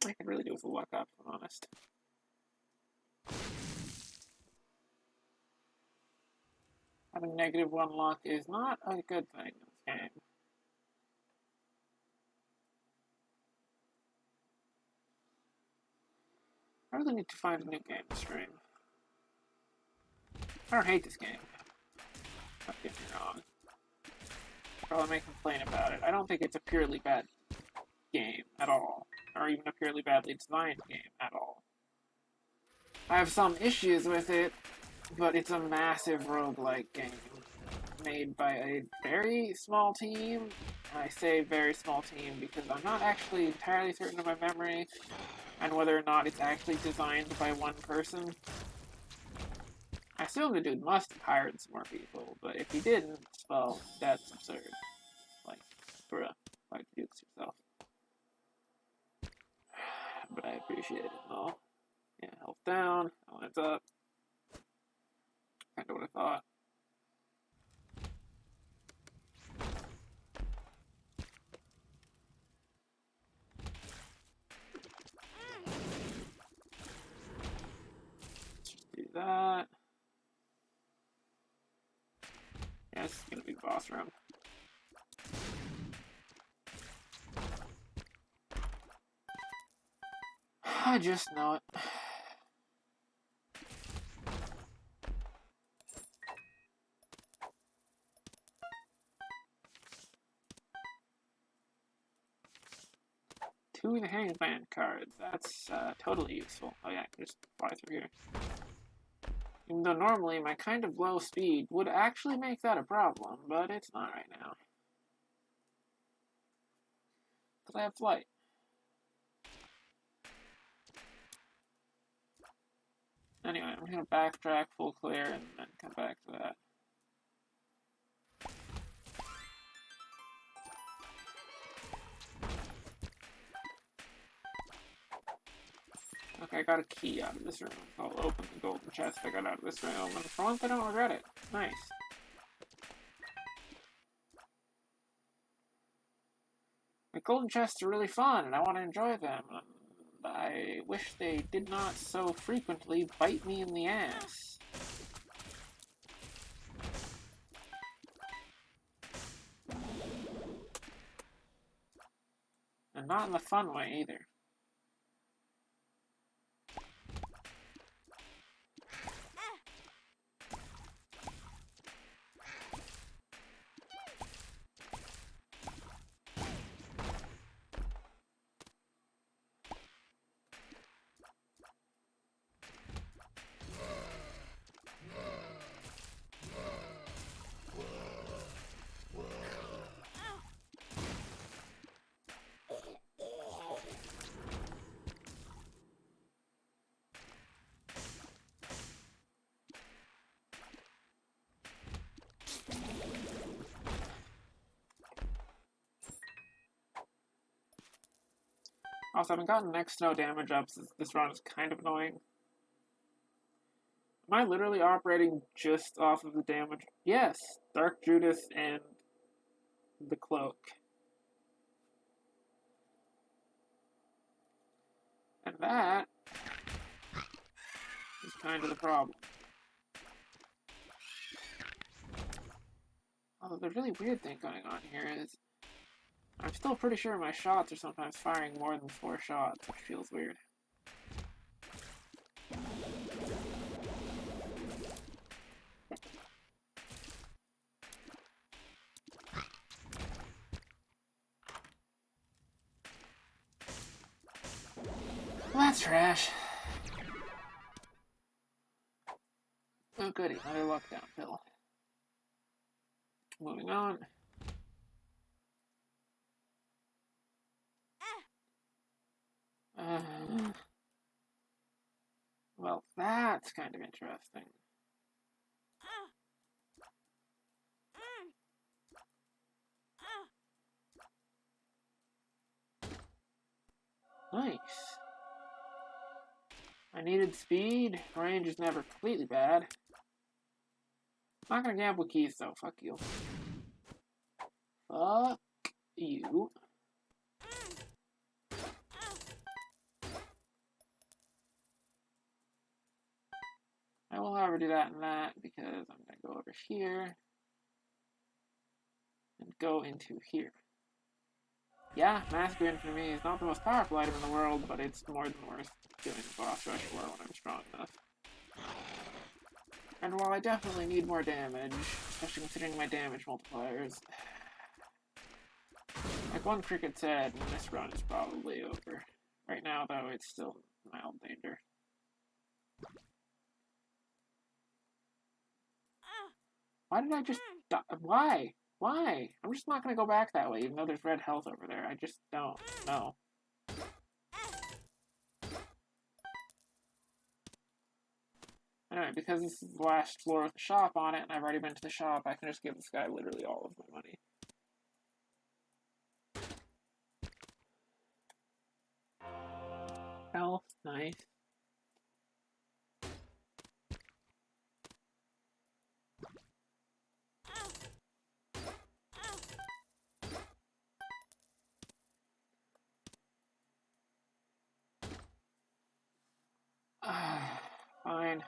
I could really do with a luck up, if I'm honest. Having -1 luck is not a good thing in this game. I really need to find a new game to stream. I don't hate this game. Don't get me wrong. Probably may complain about it. I don't think it's a purely bad game at all. Or even a purely badly designed game at all. I have some issues with it, but it's a massive roguelike game made by a very small team. I say very small team because I'm not actually entirely certain of my memory and whether or not it's actually designed by one person. I assume the dude must have hired some more people, but if he didn't, well, that's absurd. Like, bruh, why'd you do this yourself? But I appreciate it and all. Yeah, health down, health up. Kinda what I thought. Let's just do that. Yeah, this is gonna be the boss room. I just know it. Two of the hangman cards. That's totally useful. Oh yeah, I can just fly through here. Even though normally my kind of low speed would actually make that a problem, but it's not right now. Because I have flight. Anyway, I'm gonna backtrack, full clear, and then come back to that. Okay, I got a key out of this room. I'll open the golden chest I got out of this room, and for once I don't regret it. Nice. The golden chests are really fun, and I want to enjoy them. And I wish they did not so frequently bite me in the ass. And not in the fun way, either. Also, I haven't gotten next to no damage up since this run is kind of annoying. Am I literally operating just off of the damage? Yes! Dark Judas and the cloak. And that is kind of the problem. Although the really weird thing going on here is I'm still pretty sure my shots are sometimes firing more than 4 shots, which feels weird. Well, that's trash. Oh goody, another lockdown pill. Moving on. Well, that's kind of interesting. Nice. I needed speed. Range is never completely bad. I'm not gonna gamble keys though. Fuck you. Fuck you. I will, however, do that and that because I'm gonna go over here and go into here. Yeah, Massacre Infamy is not the most powerful item in the world, but it's more than worth doing the boss rush for when I'm strong enough. And while I definitely need more damage, especially considering my damage multipliers, like one cricket said, this run is probably over. Right now, though, it's still in mild danger. Why did I just die? Why? Why? I'm just not gonna go back that way, even though there's red health over there. I just don't know. Anyway, because this is the last floor with the shop on it, and I've already been to the shop, I can just give this guy literally all of my money. Health, nice. Fine.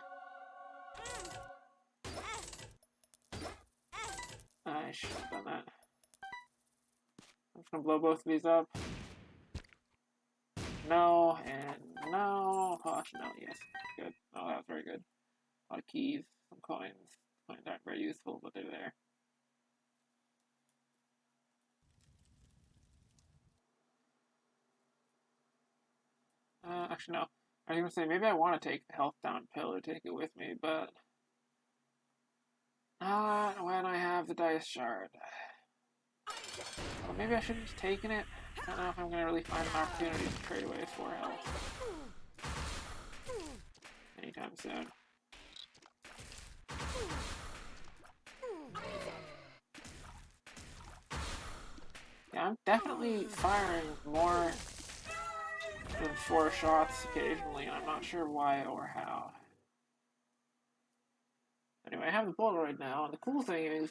I should have done that. I'm just gonna blow both of these up. No, and no. Oh, actually, no, yes. Good. Oh, that was very good. A lot of keys, some coins. Coins aren't very useful, but they're there. Actually, no. I was gonna say, maybe I want to take the health down pill or take it with me, but not when I have the dice shard. Well, maybe I should have just taken it. I don't know if I'm gonna really find an opportunity to trade away 4 health. anytime soon. Yeah, I'm definitely firing more than 4 shots occasionally, and I'm not sure why or how. Anyway, I have the Polaroid now, and the cool thing is,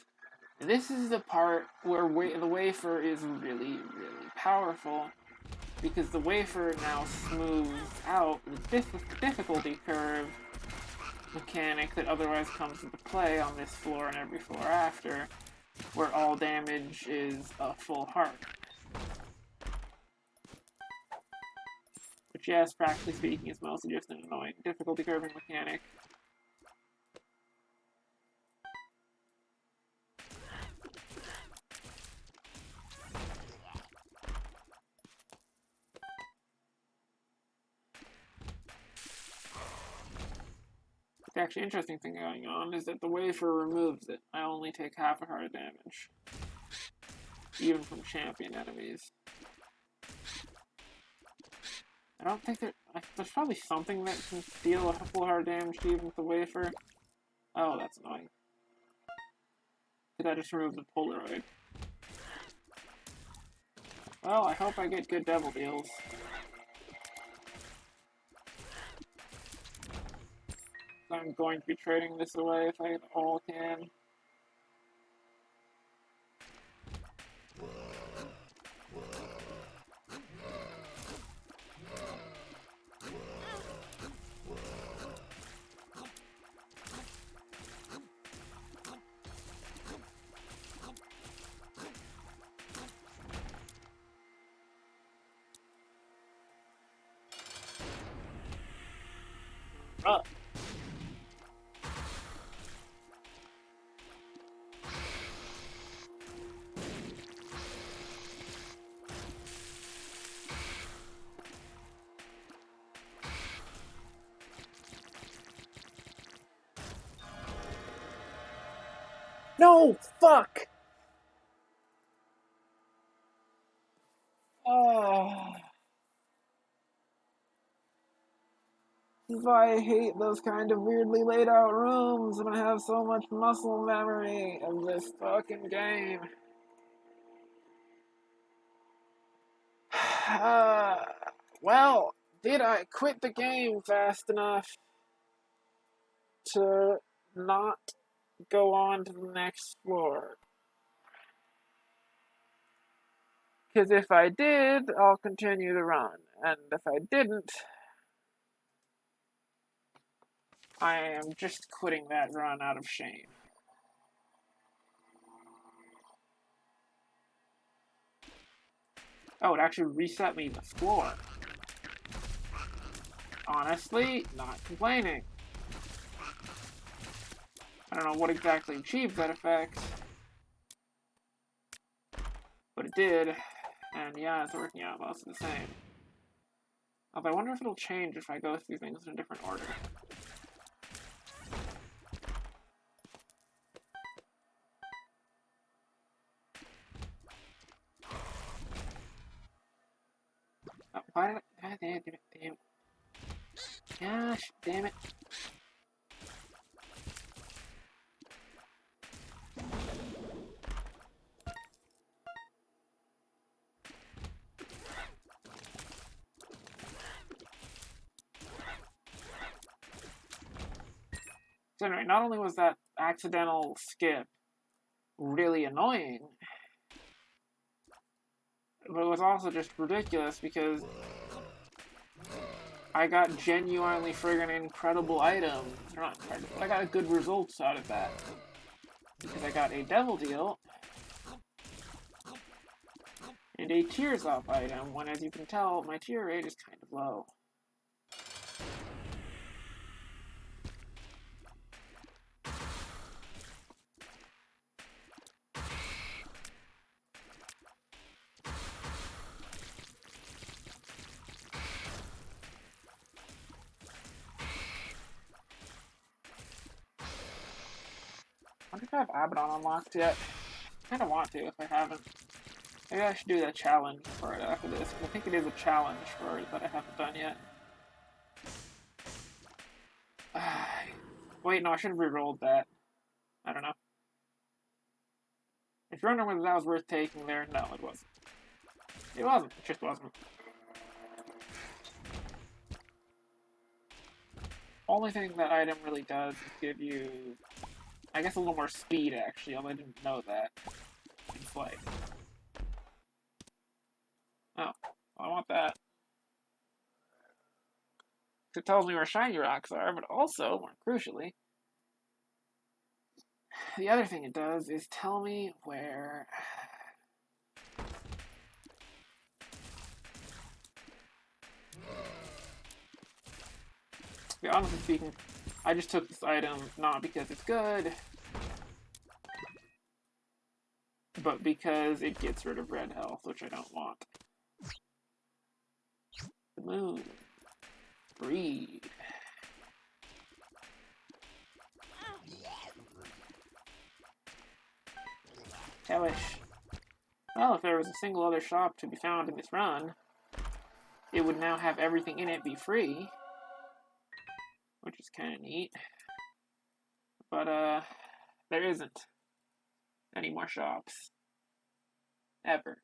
this is the part where the wafer is really, really powerful, because the wafer now smooths out the difficulty curve mechanic that otherwise comes into play on this floor and every floor after, where all damage is a full heart. Which, yes, practically speaking, is mostly just an annoying difficulty curving mechanic. The actually interesting thing going on is that the wafer removes it. I only take half a heart of damage. Even from champion enemies. I don't think there's probably something that can deal a full heart damage to even with the wafer. Oh, that's annoying. Did I just remove the Polaroid? Well, I hope I get good devil deals. I'm going to be trading this away if I at all can. Up. No! Fuck! Oh. This is why I hate those kind of weirdly laid out rooms when I have so much muscle memory of this fucking game. Well, did I quit the game fast enough to not go on to the next floor? Because if I did, I'll continue the run. And if I didn't, I am just quitting that run out of shame. Oh, it actually reset me the floor. Honestly, not complaining. I don't know what exactly achieved that effect, but it did, and yeah, it's working out mostly the same. Although I wonder if it'll change if I go through things in a different order. Oh, why did I... God damn it. Gosh, damn it. So anyway, not only was that accidental skip really annoying, but it was also just ridiculous because I got genuinely friggin' incredible items. Or not incredible, but I got good results out of that. Because I got a devil deal and a tears up item, when as you can tell, my tear rate is kind of low. I wonder if I have Abaddon unlocked yet. I kinda want to if I haven't. Maybe I should do that challenge for it after this, because I think it is a challenge for it that I haven't done yet. Wait, no, I should have re-rolled that. I don't know. If you're wondering whether that was worth taking there, no, it wasn't. It wasn't. It just wasn't. Only thing that item really does is give you, I guess, a little more speed, actually, although I didn't know that in flight. Oh, well, I want that. It tells me where shiny rocks are, but also, more crucially, the other thing it does is tell me where... To be honestly speaking, I just took this item not because it's good, but because it gets rid of red health, which I don't want. The moon. Breed. Hellish. Well, if there was a single other shop to be found in this run, it would now have everything in it be free, which is kind of neat. But, there isn't any more shops. Ever.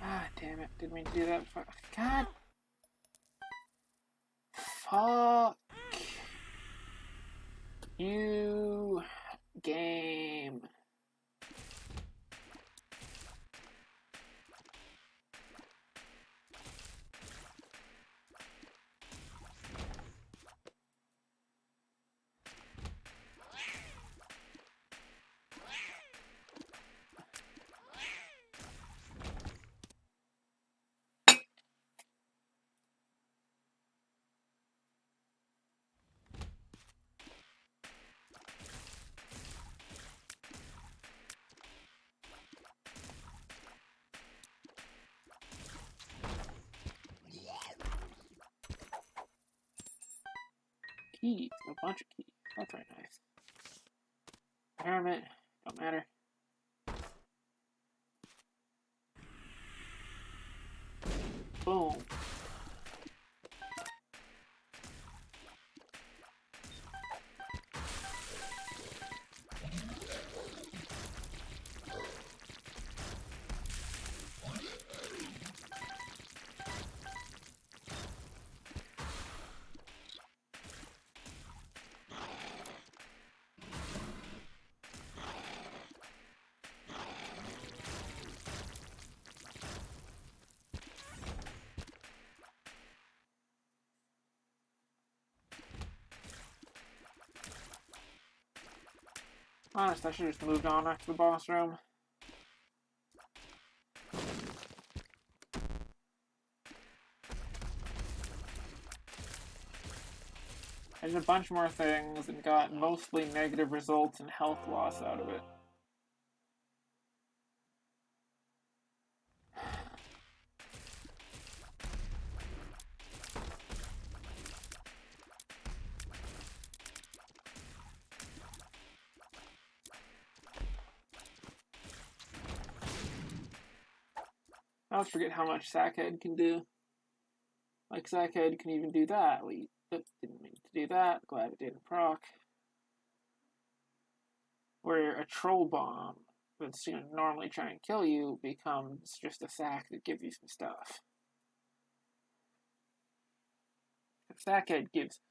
Ah, damn it. Didn't mean to do that. God. Fuck. You. Game. Keys. A bunch of keys. That's very nice. Hermit. Don't matter. Boom. Honest, I should have just moved on after the boss room. I did a bunch more things and got mostly negative results and health loss out of it. I always forget how much Sackhead can do. Like, Sackhead can even do that. Didn't mean to do that. Glad it didn't proc. Where a troll bomb that's normally trying to kill you becomes just a sack that gives you some stuff. Sackhead gives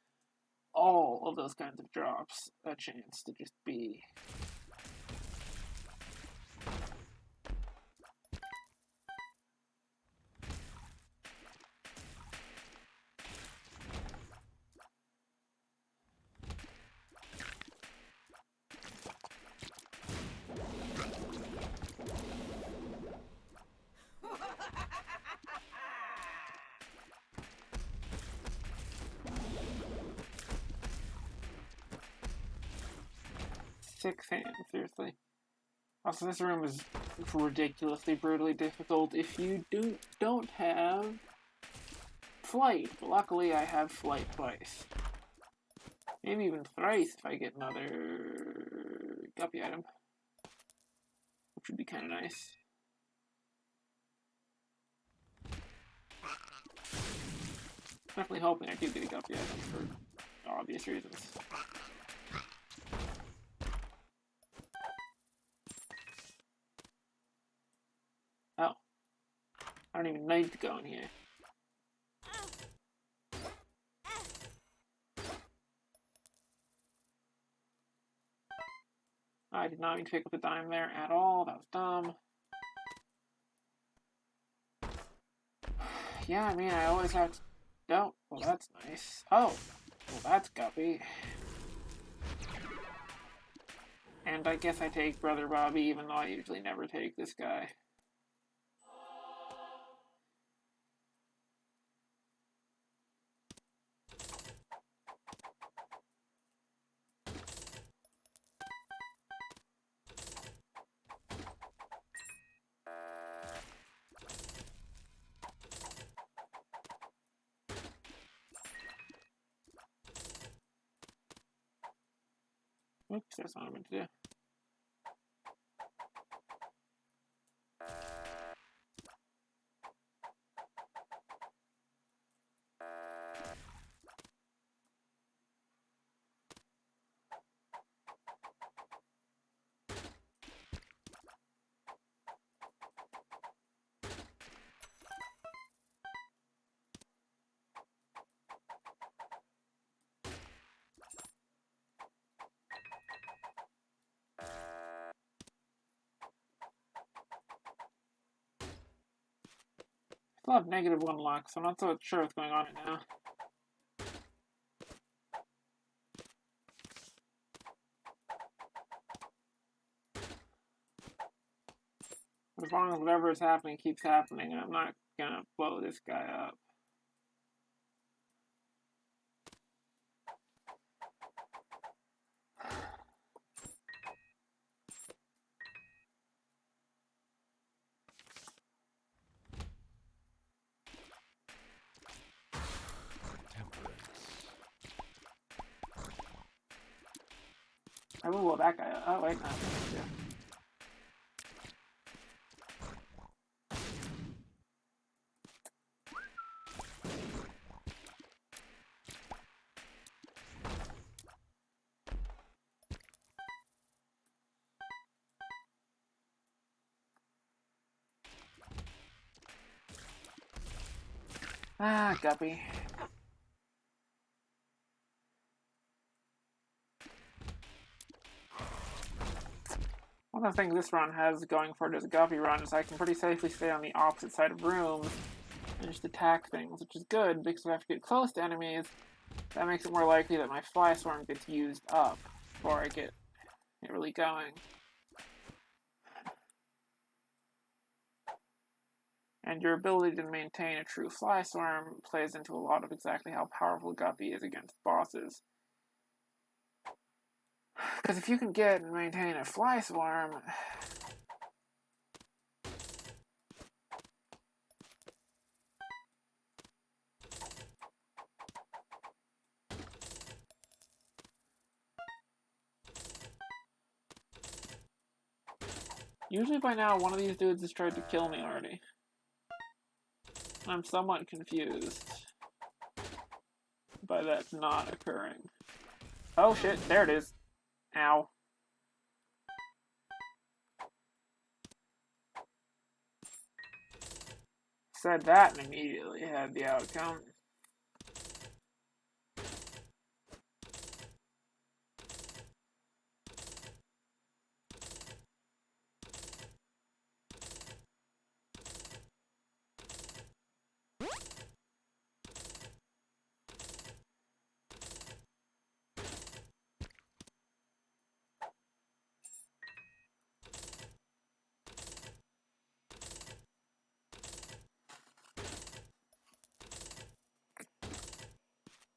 all of those kinds of drops a chance to just be 6 hands, seriously. Also, this room is ridiculously, brutally difficult if you don't have flight. But luckily, I have flight twice. Maybe even thrice if I get another guppy item. Which would be kind of nice. Definitely hoping I do get a guppy item for obvious reasons. Oh. I don't even need to go in here. I did not mean to pick up the dime there at all. That was dumb. Yeah, I mean, I always have to... Oh, well, that's nice. Oh, well, that's guppy. And I guess I take Brother Bobby, even though I usually never take this guy. Oops, that's not what I meant to do. I still have -1 luck, so I'm not so sure what's going on right now. But as long as whatever is happening keeps happening, I'm not gonna blow this guy up. I will blow that guy up. Oh, wait, no. Yeah. Ah, guppy. One of the things this run has going for it as a guppy run is I can pretty safely stay on the opposite side of rooms and just attack things, which is good because if I have to get close to enemies, that makes it more likely that my fly swarm gets used up before I get it really going. And your ability to maintain a true fly swarm plays into a lot of exactly how powerful Guppy is against bosses. Because if you can get and maintain a fly swarm, usually by now one of these dudes has tried to kill me already. I'm somewhat confused by that not occurring. Oh shit, there it is. Ow. Said that and immediately had the outcome.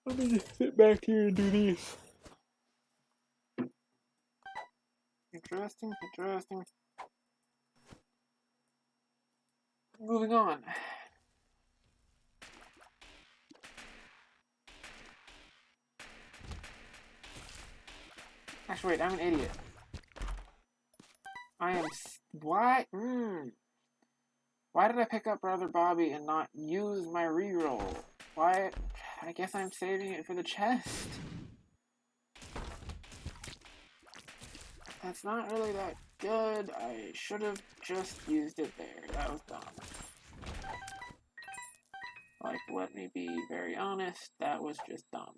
Let me just sit back here and do these. Interesting, interesting. Moving on. Actually, wait, I'm an idiot. I am... What? Why did I pick up Brother Bobby and not use my reroll? Why? I guess I'm saving it for the chest. That's not really that good. I should have just used it there. That was dumb. Like, let me be very honest. That was just dumb.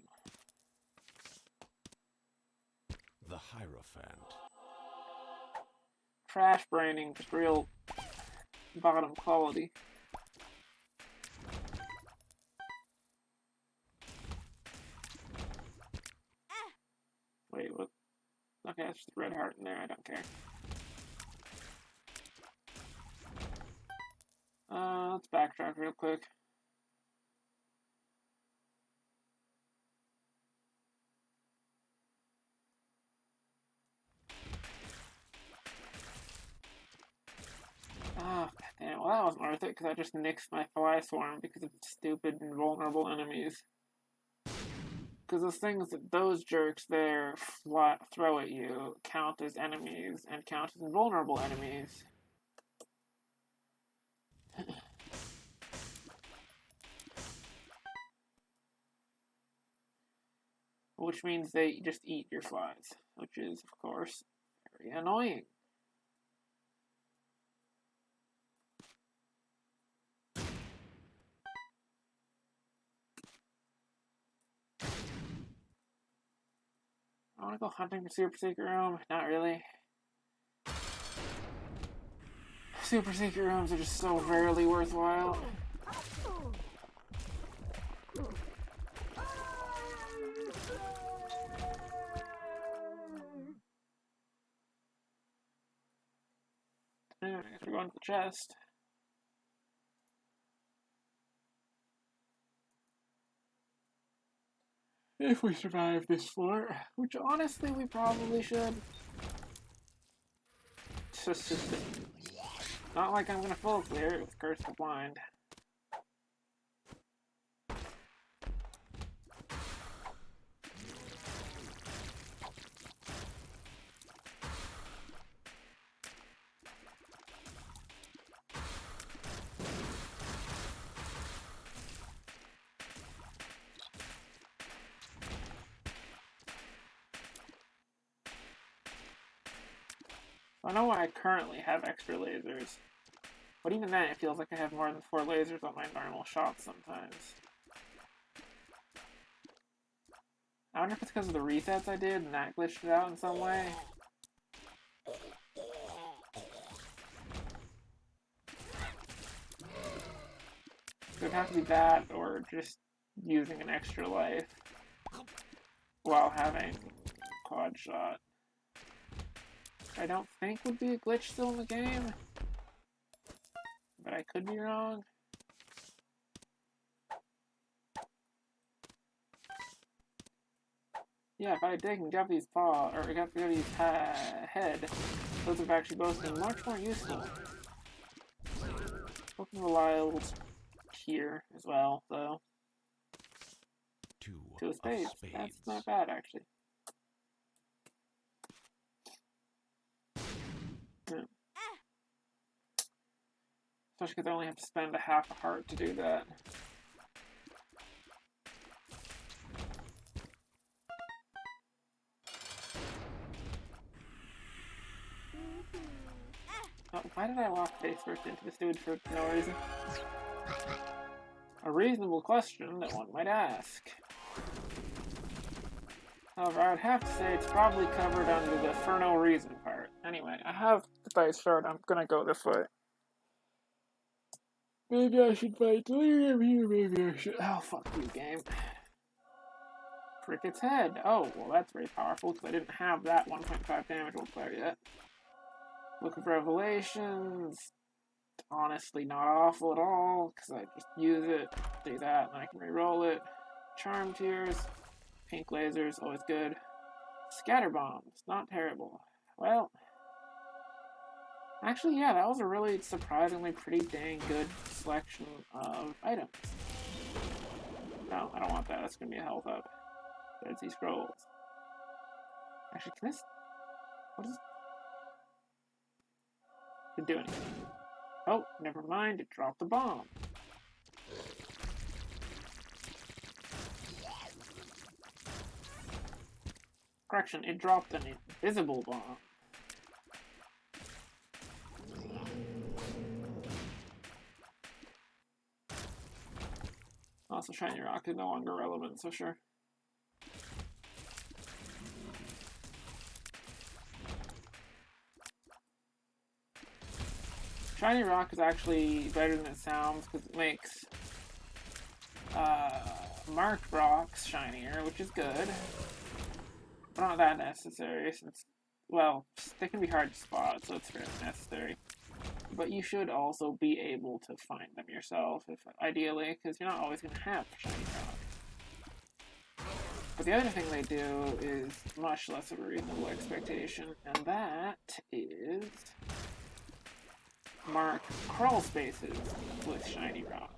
The Hierophant. Trash branding, just real bottom quality. Wait, what? Okay, that's just a red heart in there. I don't care. Let's backtrack real quick. Oh, damn. Well, that wasn't worth it because I just nixed my fly swarm because of stupid and vulnerable enemies. Because those things that those jerks there throw at you count as enemies and count as invulnerable enemies. Which means they just eat your flies, which is, of course, very annoying. I want to go hunting for Super Secret Room. Not really. Super Secret Rooms are just so rarely worthwhile. Anyway, I guess we're going to the chest. If we survive this floor, which honestly we probably should. Not like I'm gonna full clear it with Curse the Blind. I know I currently have extra lasers, but even then it feels like I have more than 4 lasers on my normal shots sometimes. I wonder if it's because of the resets I did and that glitched it out in some way. It would have to be that or just using an extra life while having quad shot. I don't think would be a glitch still in the game, but I could be wrong. Yeah, if I had taken Guppy's paw, or Guppy's head, those have actually both been much more useful. Looking reliable here as well, though. Two of spades. That's not bad, actually. Yeah. Especially because I only have to spend a half a heart to do that. Oh, why did I walk face first into this dude for no reason? A reasonable question that one might ask. However, I would have to say it's probably covered under the for no reason part. Anyway, I have the dice shard. I'm gonna go this way. Maybe I should fight Delirium here, maybe I should... Oh, fuck you, game. Cricket's head. Oh, well that's very powerful, because I didn't have that 1.5 damage multiplier yet. Book of Revelations. Honestly, not awful at all, because I just use it, do that, and I can reroll it. Charm Tears. Pink lasers, always good. Scatter bombs, not terrible. Well, Actually, yeah, that was a really surprisingly pretty dang good selection of items. No, I don't want that. That's gonna be a health up. Dead Sea Scrolls. Actually, can this... What is... Didn't do anything. Oh, never mind. It dropped the bomb. Correction, it dropped an invisible bomb. Also, Shiny Rock is no longer relevant, so sure. Shiny Rock is actually better than it sounds because it makes marked rocks shinier, which is good. But not that necessary since, well, they can be hard to spot, so it's fairly necessary. But you should also be able to find them yourself, if ideally, because you're not always going to have shiny rock. But the other thing they do is much less of a reasonable expectation, and that is mark crawl spaces with shiny rocks.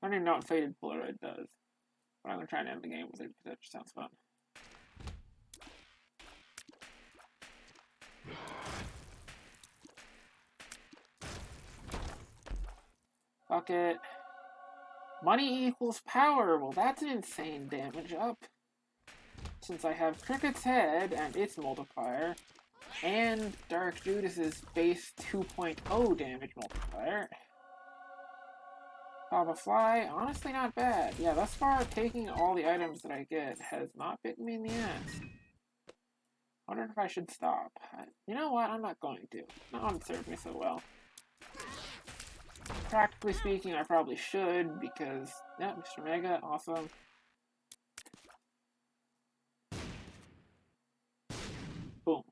I don't even know what Faded Polaroid does, but I'm going to try and end the game with it because that just sounds fun. Fuck it. Money equals power. Well, that's an insane damage up. Since I have Cricket's Head and its multiplier, and Dark Judas's base 2.0 damage multiplier. Papa Fly, honestly not bad. Yeah, thus far, taking all the items that I get has not bitten me in the ass. I wonder if I should stop. You know what? I'm not going to. That one served me so well. Practically speaking, I probably should, because, yeah, Mr. Mega, awesome. Boom.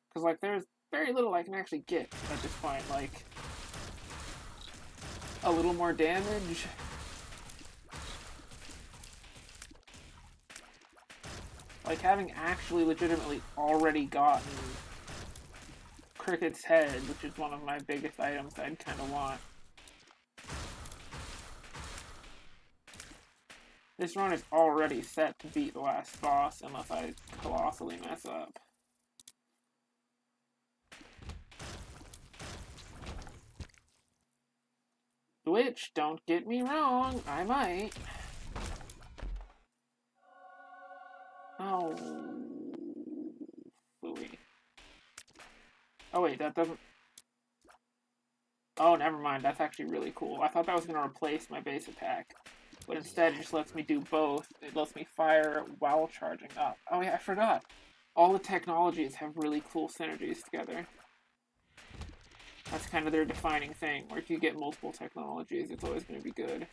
Because, like, there's very little I can actually get at this point. Like, a little more damage. Like, having actually legitimately already gotten Cricket's Head, which is one of my biggest items I'd kind of want. This run is already set to beat the last boss, unless I colossally mess up. Which, don't get me wrong, I might. Oh. Phooey. Oh wait, that doesn't... Oh, never mind, that's actually really cool. I thought that was going to replace my base attack. But instead, it just lets me do both. It lets me fire while charging up. Oh yeah, I forgot. All the technologies have really cool synergies together. That's kind of their defining thing, where if you get multiple technologies, it's always going to be good.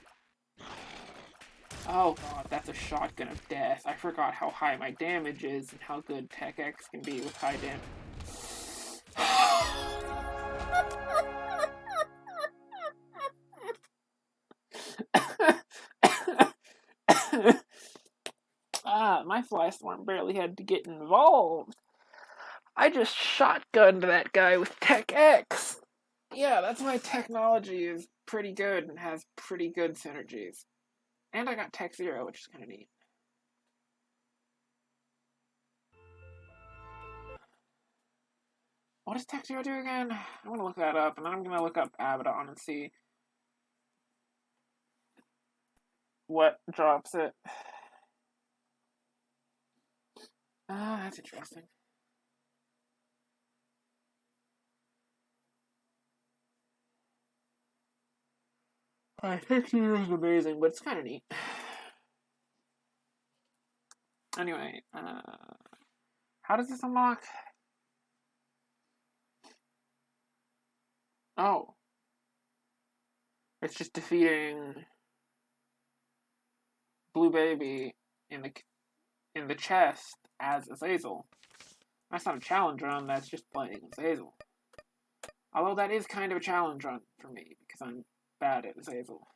Oh god, that's a shotgun of death. I forgot how high my damage is and how good Tech X can be with high damage. My Fly Storm barely had to get involved. I just shotgunned that guy with Tech X. Yeah, that's why technology is pretty good and has pretty good synergies. And I got Tech Zero, which is kind of neat. What does Tech Zero do again? I'm going to look that up, and then I'm going to look up Abaddon and see what drops it. That's interesting. Tech Zero is amazing, but it's kind of neat. Anyway, how does this unlock? Oh. It's just defeating Blue Baby in the chest as Azazel. That's not a challenge run, that's just playing Azazel. Although that is kind of a challenge run for me, because I'm bad at Azazel.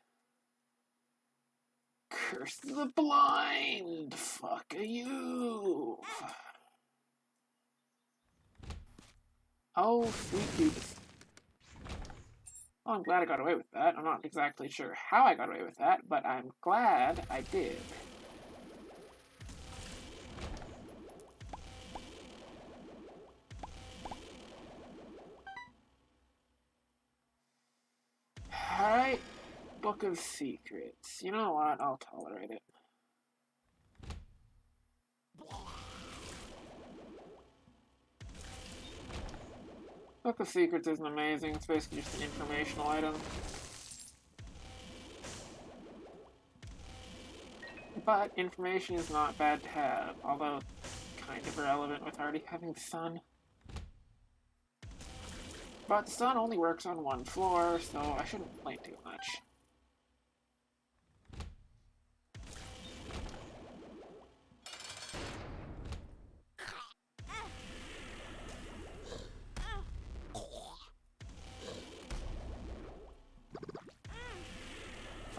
Curse the blind! Fuck you! Oh, sweet Judas. Well, I'm glad I got away with that. I'm not exactly sure how I got away with that, but I'm glad I did. Alright, Book of Secrets. You know what? I'll tolerate it. Book of Secrets isn't amazing. It's basically just an informational item. But information is not bad to have, although kind of irrelevant with already having Sun. But the Sun only works on one floor, so I shouldn't complain too much.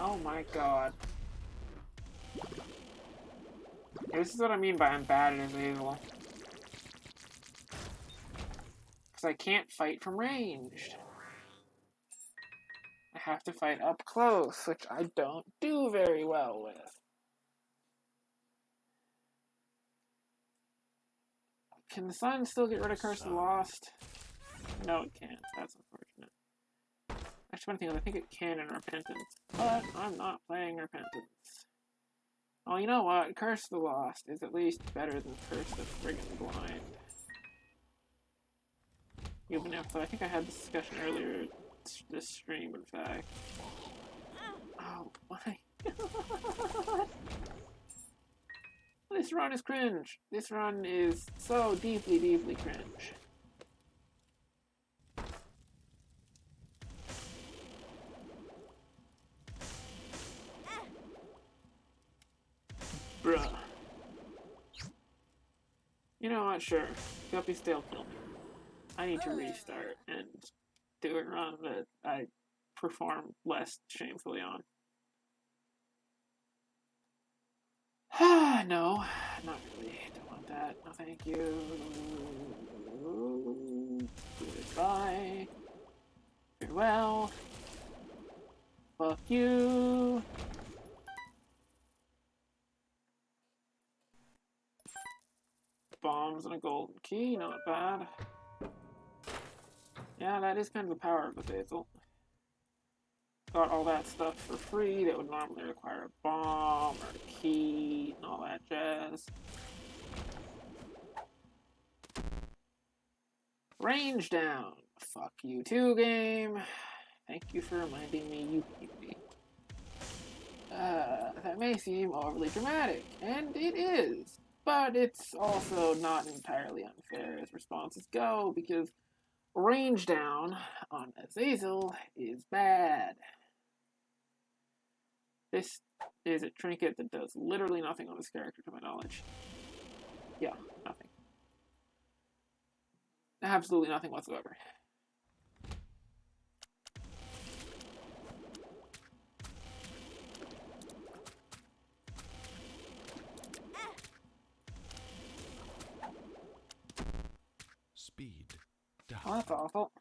Oh my god. This is what I mean by I'm bad at Azazel. Because I can't fight from ranged. I have to fight up close, which I don't do very well with. Can the Sun still get rid of Curse of the Lost? No, it can't. That's unfortunate. Actually, one thing is I think it can in Repentance, but I'm not playing Repentance. Well, you know what? Curse of the Lost is at least better than Curse the Friggin' Blind. Even if I think I had this discussion earlier this stream, in fact. Oh my god! This run is cringe. This run is so deeply, deeply cringe. Bruh. You know what? Sure. Guppy still kill me. I need to restart and do a run that I perform less shamefully on. No, not really. Don't want that. No, thank you. Goodbye. Farewell. Fuck you. Bombs and a golden key, not bad. Yeah, that is kind of the power of Azazel. Got all that stuff for free that would normally require a bomb or a key and all that jazz. Range down. Fuck you too, game. Thank you for reminding me you hate me. That may seem overly dramatic, and it is. But it's also not entirely unfair as responses go, because range down on Azazel is bad. This is a trinket that does literally nothing on this character, to my knowledge. Yeah, nothing. Absolutely nothing whatsoever. Speed down. Oh, that's awful.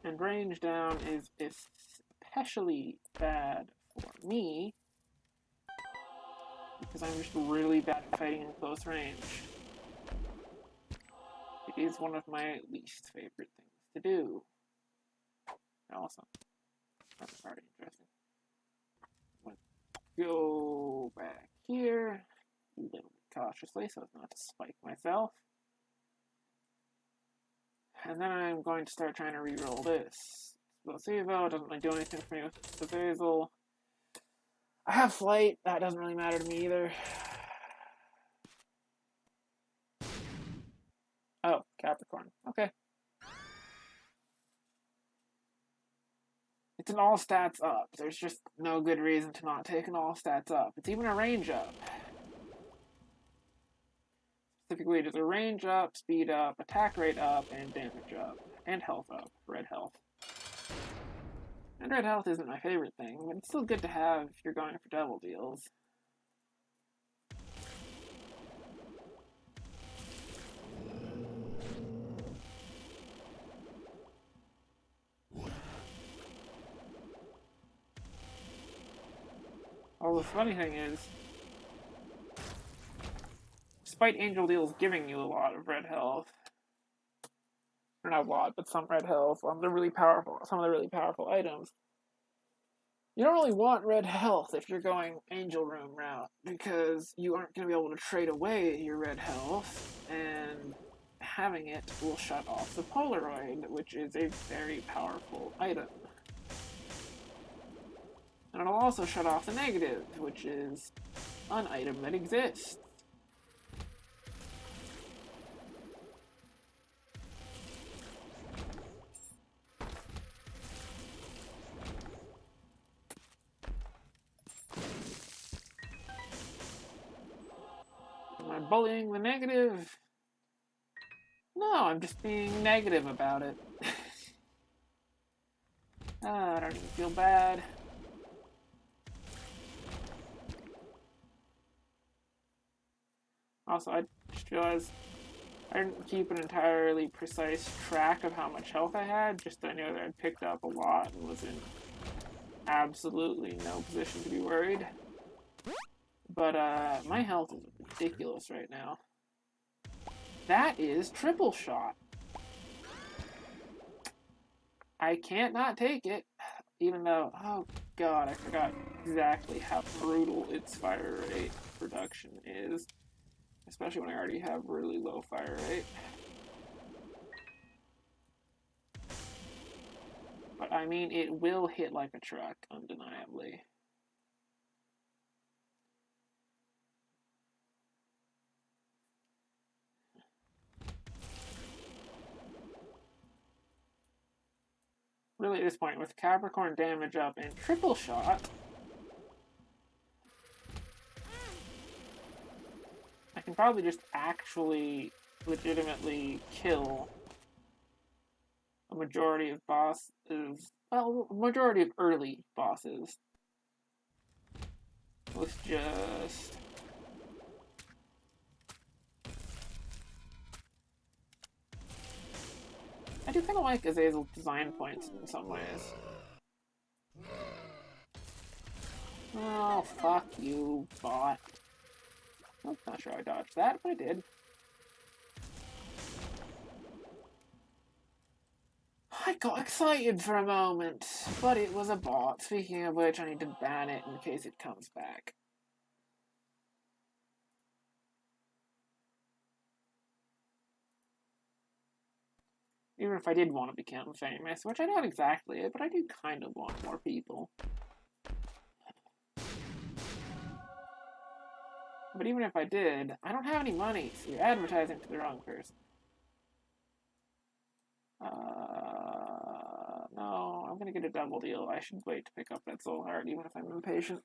And range down is especially bad for me because I'm just really bad at fighting in close range. It is one of my least favorite things to do. Also, that's already interesting. Go back here a little bit cautiously so as not to spike myself. And then I'm going to start trying to reroll this. Explosivo doesn't really do anything for me with Azazel. I have flight, that doesn't really matter to me either. Oh, Capricorn. Okay. It's an all stats up. There's just no good reason to not take an all stats up. It's even a range up. Specifically, there's a range up, speed up, attack rate up, and damage up. And health up. Red health. And red health isn't my favorite thing, but it's still good to have if you're going for double deals. Well, the funny thing is, despite Angel Deals giving you a lot of red health, or not a lot, but some red health on the really powerful, some of the really powerful items, you don't really want red health if you're going Angel Room route, because you aren't going to be able to trade away your red health, and having it will shut off the Polaroid, which is a very powerful item. And it'll also shut off the negative, which is an item that exists. Am I bullying the negative? No, I'm just being negative about it. I don't even feel bad. Also, I just realized I didn't keep an entirely precise track of how much health I had, just I knew that I'd picked up a lot and was in absolutely no position to be worried. But my health is ridiculous right now. That is triple shot. I can't not take it, even though, oh god, I forgot exactly how brutal its fire rate reduction is. Especially when I already have really low fire rate. But I mean, it will hit like a truck, undeniably. Really at this point, with Capricorn damage up and triple shot, I can probably just actually legitimately kill a majority of bosses, well, a majority of early bosses with just I do kind of like Azazel's design points in some ways. Oh, fuck you, bot. I'm not sure I dodged that, but I did. I got excited for a moment, but it was a bot. Speaking of which, I need to ban it in case it comes back. Even if I did want to become famous, which I doubt exactly, but I do kind of want more people. But even if I did, I don't have any money, so you're advertising to the wrong person. No, I'm gonna get a double deal. I should wait to pick up that soul heart, even if I'm impatient.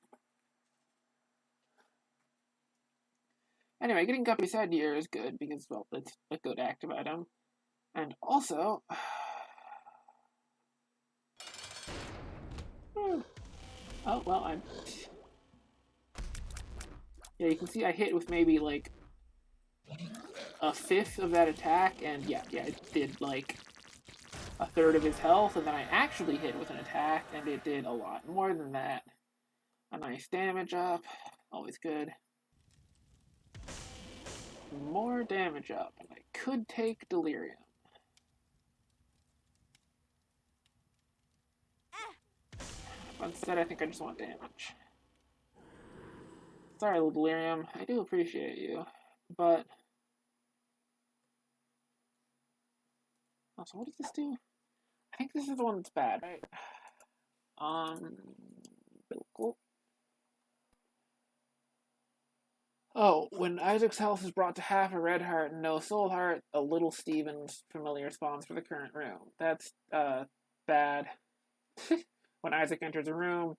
Anyway, getting Guppy's head here is good, because, well, it's a good active item. And also... oh, well, I'm... Yeah, you can see I hit with maybe, like, a fifth of that attack, and yeah, it did, like, a third of his health, and then I actually hit with an attack, and it did a lot more than that. A nice damage up, always good. More damage up, and I could take Delirium. But instead, I think I just want damage. Sorry, little Delirium, I do appreciate you, but... Also, what does this do? I think this is the one that's bad, right? Cool. Oh, when Isaac's health is brought to half a red heart and no soul heart, a little Steven's familiar spawns for the current room. That's, bad. when Isaac enters a room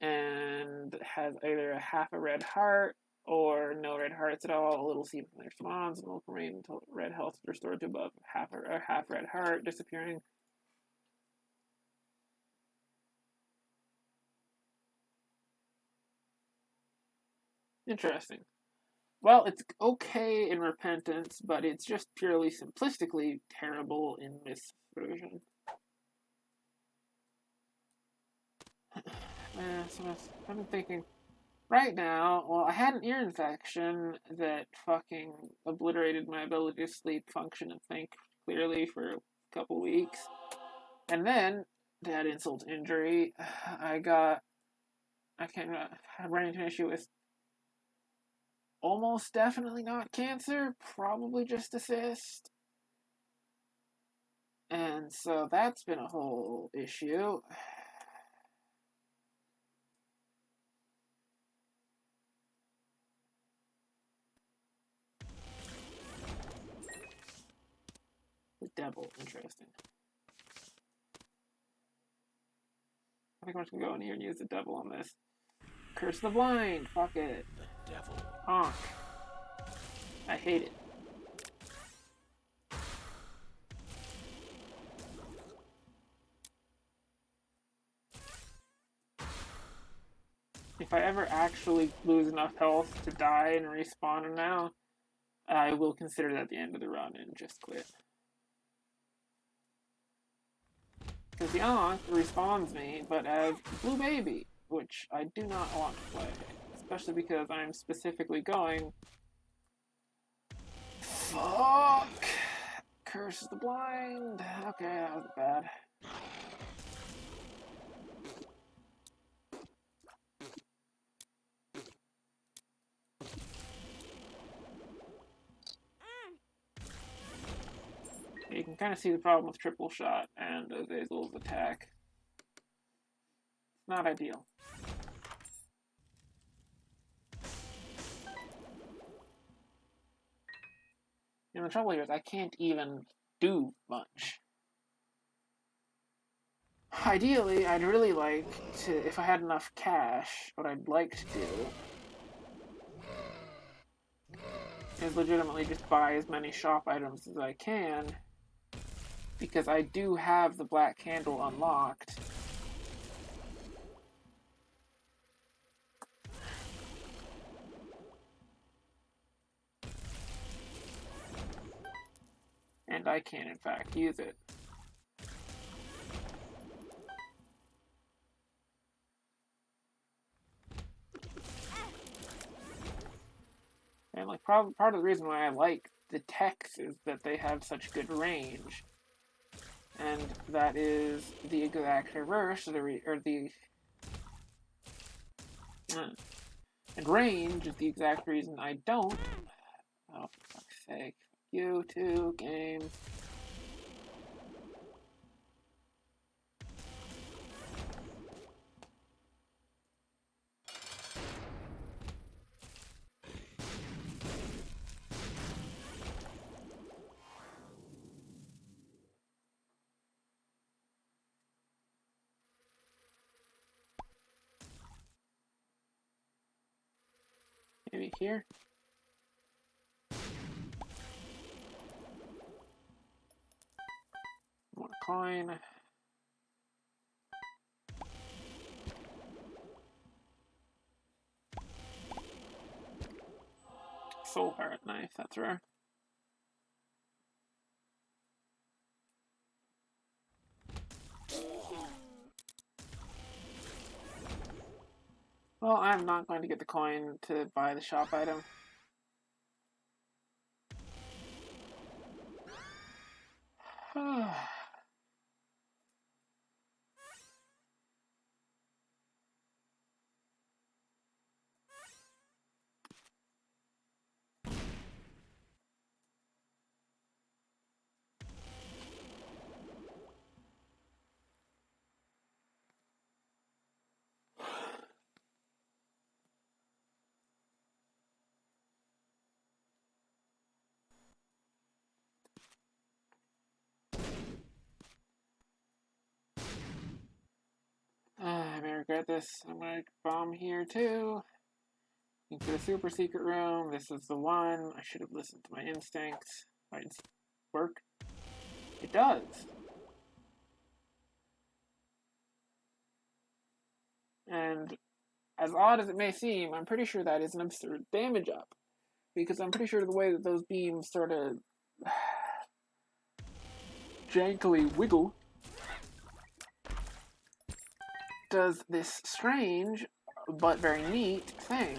and has either half a red heart or no red hearts at all, a little seed from their spawns and will remain until red health is restored to above half red heart, disappearing. Interesting. Well, it's okay in Repentance, but it's just purely simplistically terrible in this version. So I'm thinking, right now, well, I had an ear infection that fucking obliterated my ability to sleep, function, and think clearly for a couple weeks. And then, to add insult to injury, I ran into an issue with almost definitely not cancer, probably just a cyst. And so that's been a whole issue. The devil, interesting. I think I'm just gonna go in here and use the devil on this. Curse the blind, fuck it. The devil. Honk. I hate it. If I ever actually lose enough health to die and respawn now, I will consider that the end of the run and just quit. Because the Ankh respawns me, but as Blue Baby, which I do not want to play. Especially because I'm specifically going... Fuck! Curse the blind! Okay, that was bad. You can kind of see the problem with triple shot and Azazel's attack. Not ideal. And the trouble here is I can't even do much. Ideally, I'd really like to, if I had enough cash, what I'd like to do is legitimately just buy as many shop items as I can, because I do have the black candle unlocked. And I can, in fact, use it. And like part of the reason why I like the techs is that they have such good range. And that is the exact reverse, and range is the exact reason I don't. Oh, for fuck's sake. You too, game. Maybe here? More coin. Soul Heart Knife, that's rare. Well, I'm not going to get the coin to buy the shop item. regret this. I'm gonna bomb here too. Into the super secret room. This is the one. I should have listened to my instincts. Might it work? It does. And as odd as it may seem, I'm pretty sure that is an absurd damage up. Because I'm pretty sure the way that those beams sort of jankily wiggle does this strange but very neat thing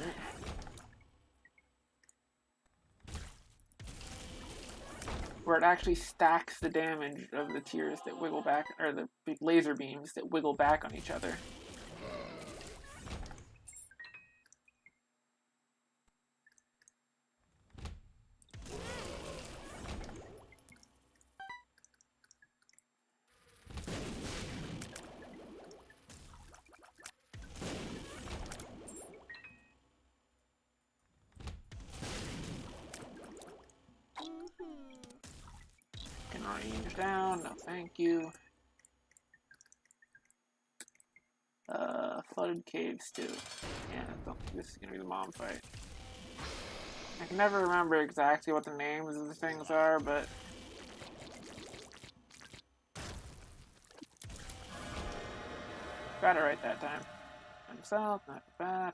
where it actually stacks the damage of the tiers that wiggle back, or the laser beams that wiggle back on each other. Can range down, no thank you. Flooded caves too. Yeah, I don't think this is gonna be the mom fight. I can never remember exactly what the names of the things are, but got it right that time. Himself, not bad.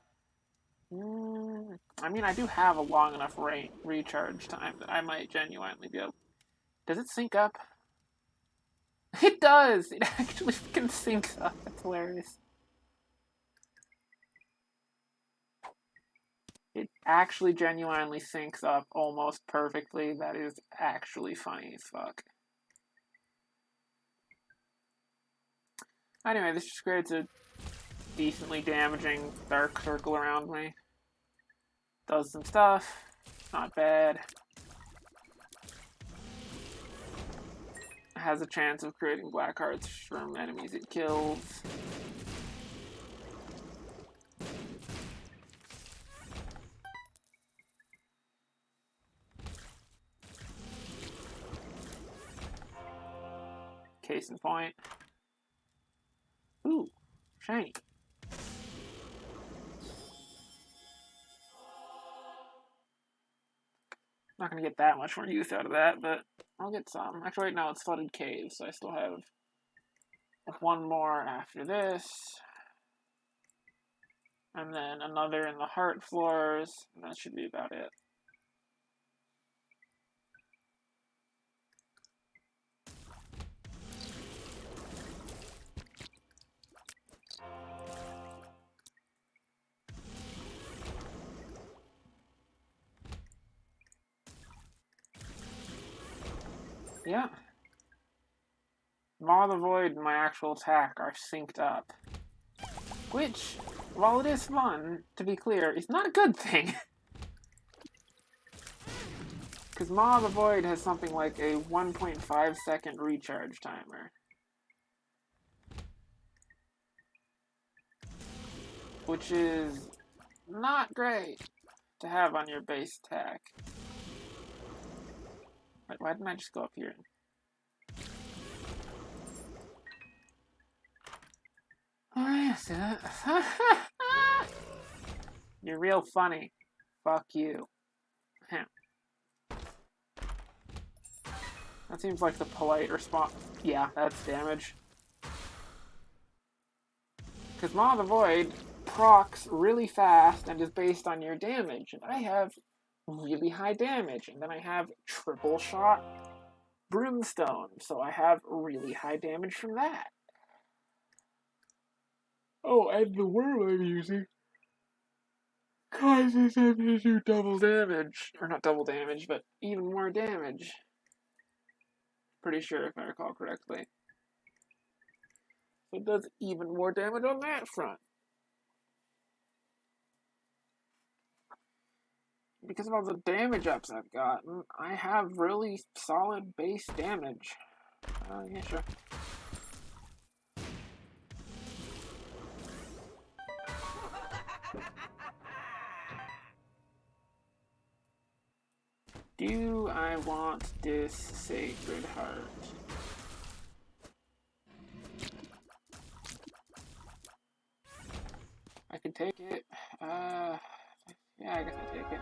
I mean, I do have a long enough recharge time that I might genuinely be able. Does it sync up? It does! It actually fucking syncs up. That's hilarious. It actually genuinely syncs up almost perfectly. That is actually funny as fuck. Anyway, this just creates a decently damaging dark circle around me. Does some stuff. Not bad. Has a chance of creating black hearts from enemies it kills. Case in point. Ooh, shiny. Not gonna get that much more use out of that, but I'll get some. Actually, right now it's flooded caves, so I still have one more after this. And then another in the heart floors, and that should be about it. Yeah. Maw the Void and my actual attack are synced up. Which, while it is fun, to be clear, is not a good thing. Because Maw the Void has something like a 1.5 second recharge timer. Which is not great to have on your base attack. Wait, why didn't I just go up here? Oh, yes. You're real funny. Fuck you. That seems like the polite response. Yeah, that's damage. Because Maw the Void procs really fast and is based on your damage. And I have really high damage. And then I have triple shot Brimstone. So I have really high damage from that. Oh, and the worm I'm using causes him to do double damage. Or not double damage, but even more damage. Pretty sure if I recall correctly. So it does even more damage on that front. Because of all the damage ups I've gotten, I have really solid base damage. Yeah, sure. Do I want this Sacred Heart? take it. Yeah, I guess I take it.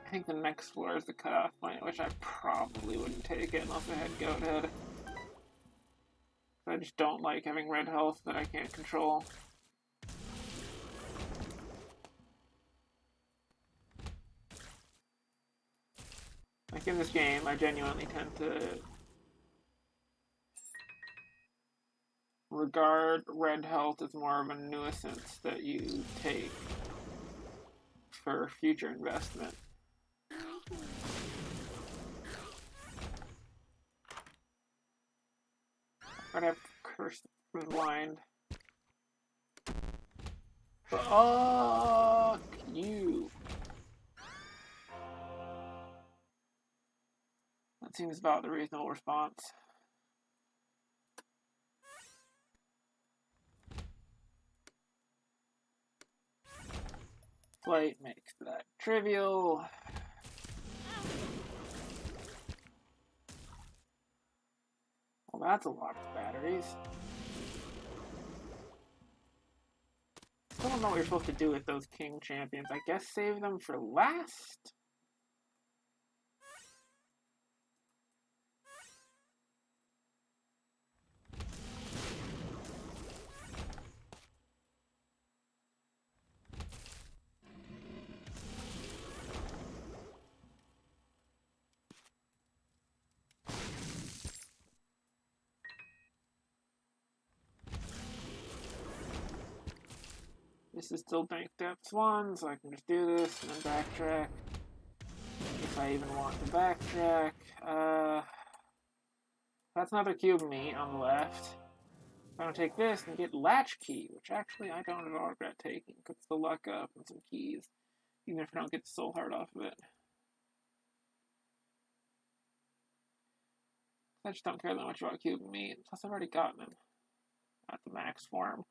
I think the next floor is the cutoff point, which I probably wouldn't take it unless I had Goat Head. I just don't like having red health that I can't control. Like in this game, I genuinely tend to regard red health as more of a nuisance that you take for future investment. I'd have cursed from blind. Fuck you. That seems about the reasonable response. Flight makes that trivial. Well, that's a lot of batteries. I don't know what you're supposed to do with those king champions. I guess save them for last? This is still Dank Depths 1, so I can just do this and then backtrack. If I even want to backtrack. That's another cube meat on the left. I'm going to take this and get Latchkey, which actually I don't at all regret taking, because it's the luck up and some keys, even if I don't get the soul heart off of it. I just don't care that much about cube meat, plus I've already gotten him at the max form,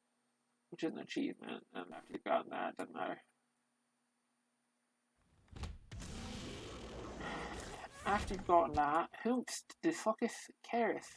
which is an achievement, and after you've gotten that, it doesn't matter. After you've gotten that, whoops, the focus careth.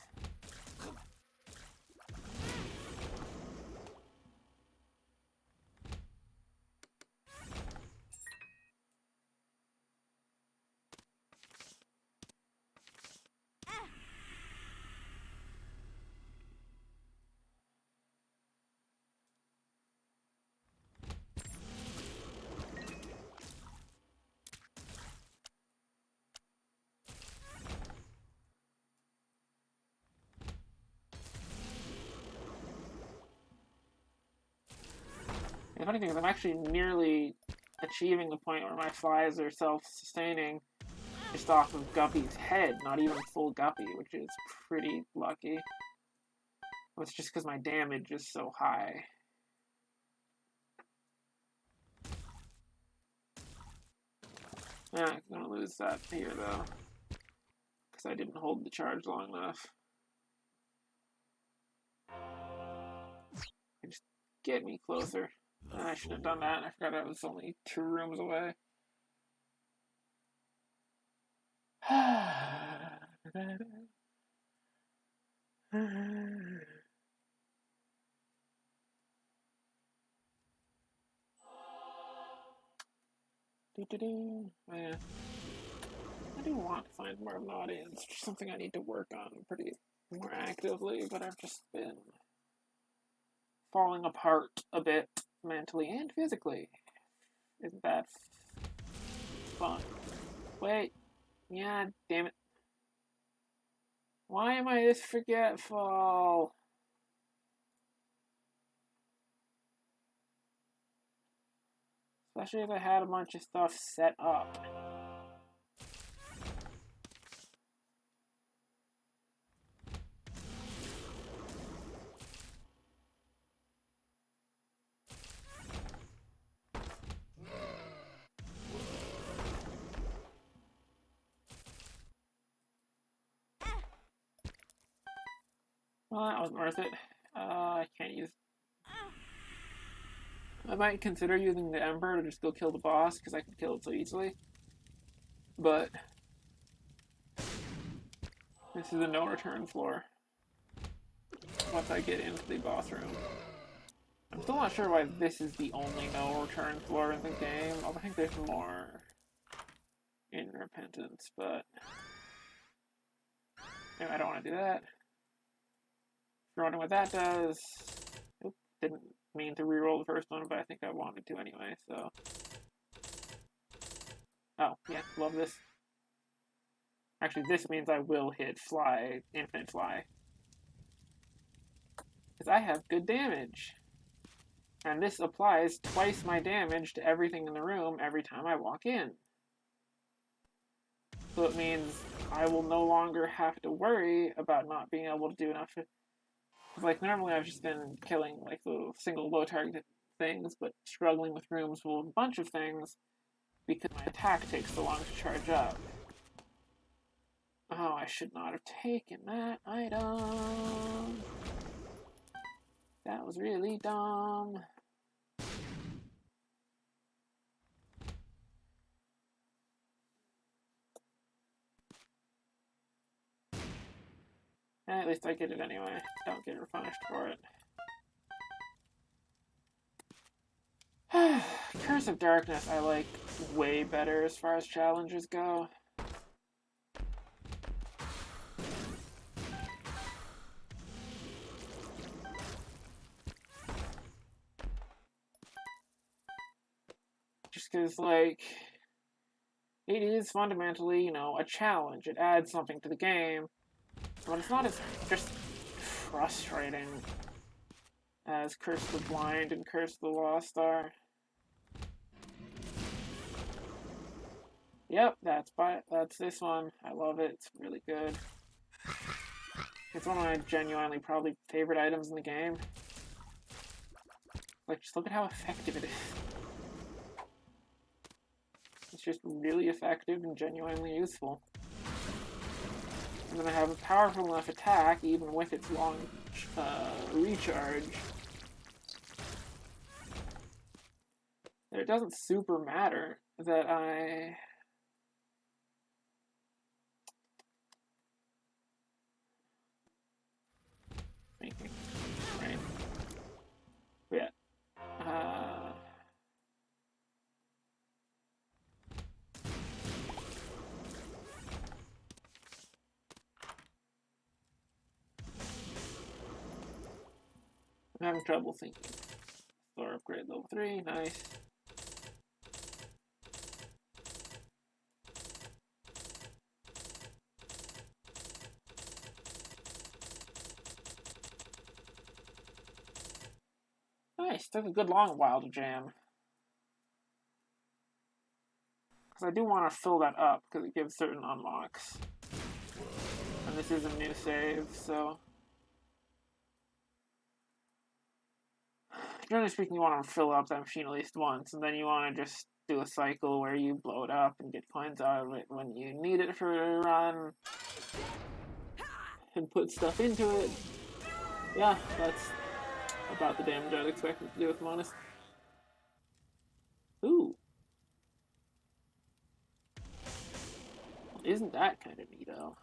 The funny thing is I'm actually nearly achieving the point where my flies are self-sustaining just off of Guppy's head, not even full Guppy, which is pretty lucky. It's just because my damage is so high. Yeah, I'm gonna lose that here though, because I didn't hold the charge long enough. Just get me closer. I should have done that. I forgot I was only 2 rooms away. Yeah. I do want to find more of an audience. It's just something I need to work on pretty more actively, but I've just been falling apart a bit mentally and physically. Isn't that fun? Wait. Yeah, damn it. Why am I this forgetful? Especially if I had a bunch of stuff set up. Well, that wasn't worth it. I can't use... I might consider using the Ember to just go kill the boss, because I can kill it so easily. But... this is a no-return floor. Once I get into the boss room. I'm still not sure why this is the only no return floor in the game. I think there's more in Repentance, but anyway, I don't want to do that. If you're wondering what that does, oop, didn't mean to reroll the first one, but I think I wanted to anyway, so. Oh, yeah, love this. Actually, this means I will hit fly, infinite fly. Because I have good damage. And this applies twice my damage to everything in the room every time I walk in. So it means I will no longer have to worry about not being able to do enough. Like, normally I've just been killing, like, the single low target things, but struggling with rooms full of a bunch of things because my attack takes so long to charge up. Oh, I should not have taken that item. That was really dumb. At least I get it anyway. Don't get punished for it. Curse of Darkness I like way better as far as challenges go. Just because, like, it is fundamentally, you know, a challenge. It adds something to the game. But it's not as just frustrating as Curse of the Blind and Curse of the Lost are. Yep, that's this one. I love it. It's really good. It's one of my genuinely probably favorite items in the game. Like, just look at how effective it is. It's just really effective and genuinely useful. And then I have a powerful enough attack, even with its long recharge, that it doesn't super matter that I... Thinking, right? But yeah. I'm having trouble thinking. Floor upgrade level 3, nice. Nice, took a good long while to jam. Because I do want to fill that up, because it gives certain unlocks. And this is a new save, so... Generally speaking, you want to fill up that machine at least once, and then you want to just do a cycle where you blow it up and get coins out of it when you need it for a run, and put stuff into it. Yeah, that's about the damage I'd expect it to do, if I'm honest. Ooh. Isn't that kind of neato?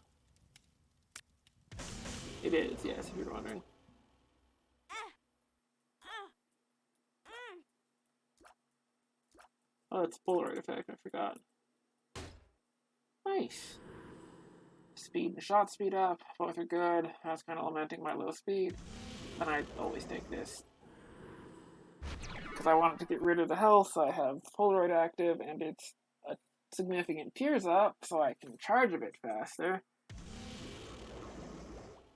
It is, yes, if you're wondering. Oh, it's a Polaroid effect, I forgot. Nice. Speed and shot speed up, both are good. I was kind of lamenting my low speed. And I always take this. Because I wanted to get rid of the health, I have Polaroid active, and it's a significant tears up, so I can charge a bit faster.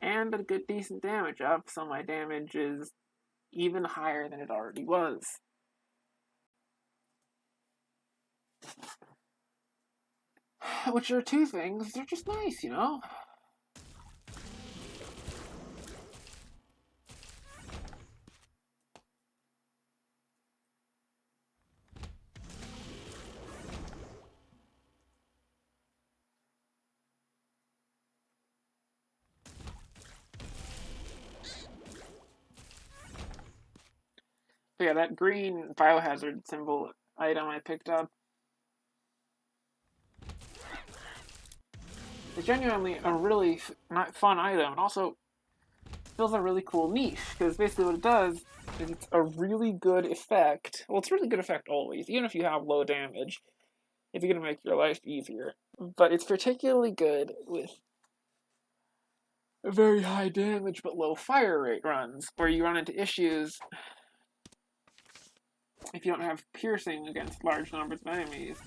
And a good decent damage up, so my damage is even higher than it already was. Which are two things, they're just nice, you know? So yeah, that green biohazard symbol item I picked up is genuinely a really fun item, and also fills a really cool niche, because basically what it does It's a really good effect. Well, it's a really good effect always, even if you have low damage, if you're going to make your life easier. But it's particularly good with very high damage but low fire rate runs, where you run into issues if you don't have piercing against large numbers of enemies.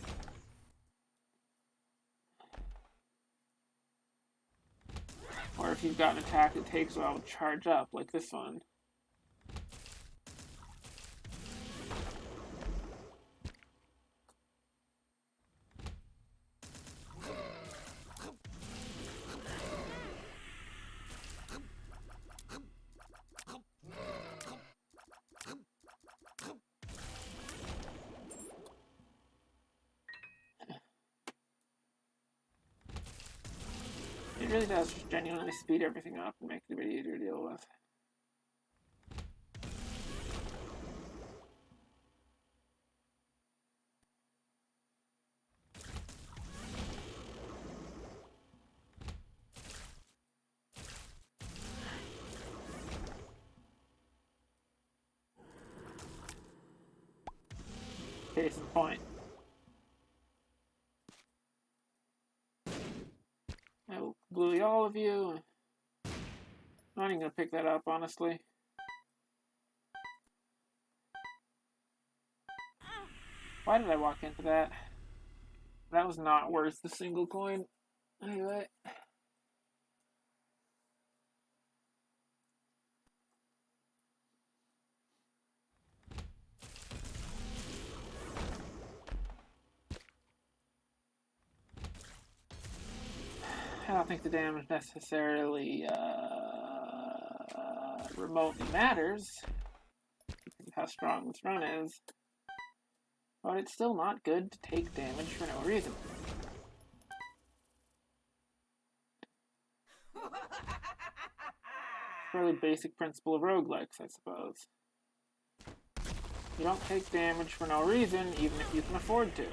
Or if you've got an attack that takes a while to charge up, like this one. It really does just genuinely speed everything up and make it a bit easier to deal with. Case in point. I will bully all of you. I'm not even gonna pick that up, honestly. Why did I walk into that? That was not worth the single coin. Anyway. I don't think the damage necessarily remotely matters because of how strong this run is, but it's still not good to take damage for no reason. Fairly basic principle of roguelikes, I suppose. You don't take damage for no reason, even if you can afford to.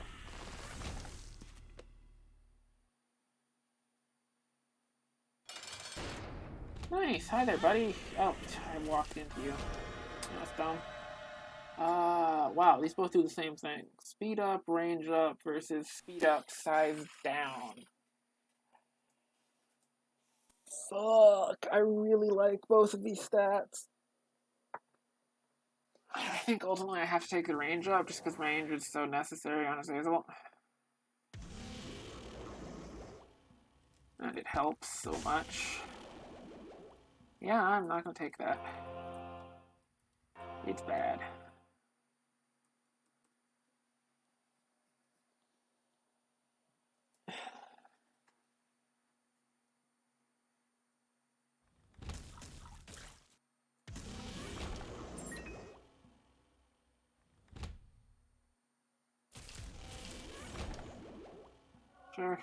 Nice, hi there, buddy. Oh, I walked into you. That's dumb. Wow, these both do the same thing. Speed up, range up versus speed up, size down. Fuck, I really like both of these stats. I think ultimately I have to take the range up just because range is so necessary on Azazel. And it helps so much. Yeah, I'm not gonna take that. It's bad. Sure.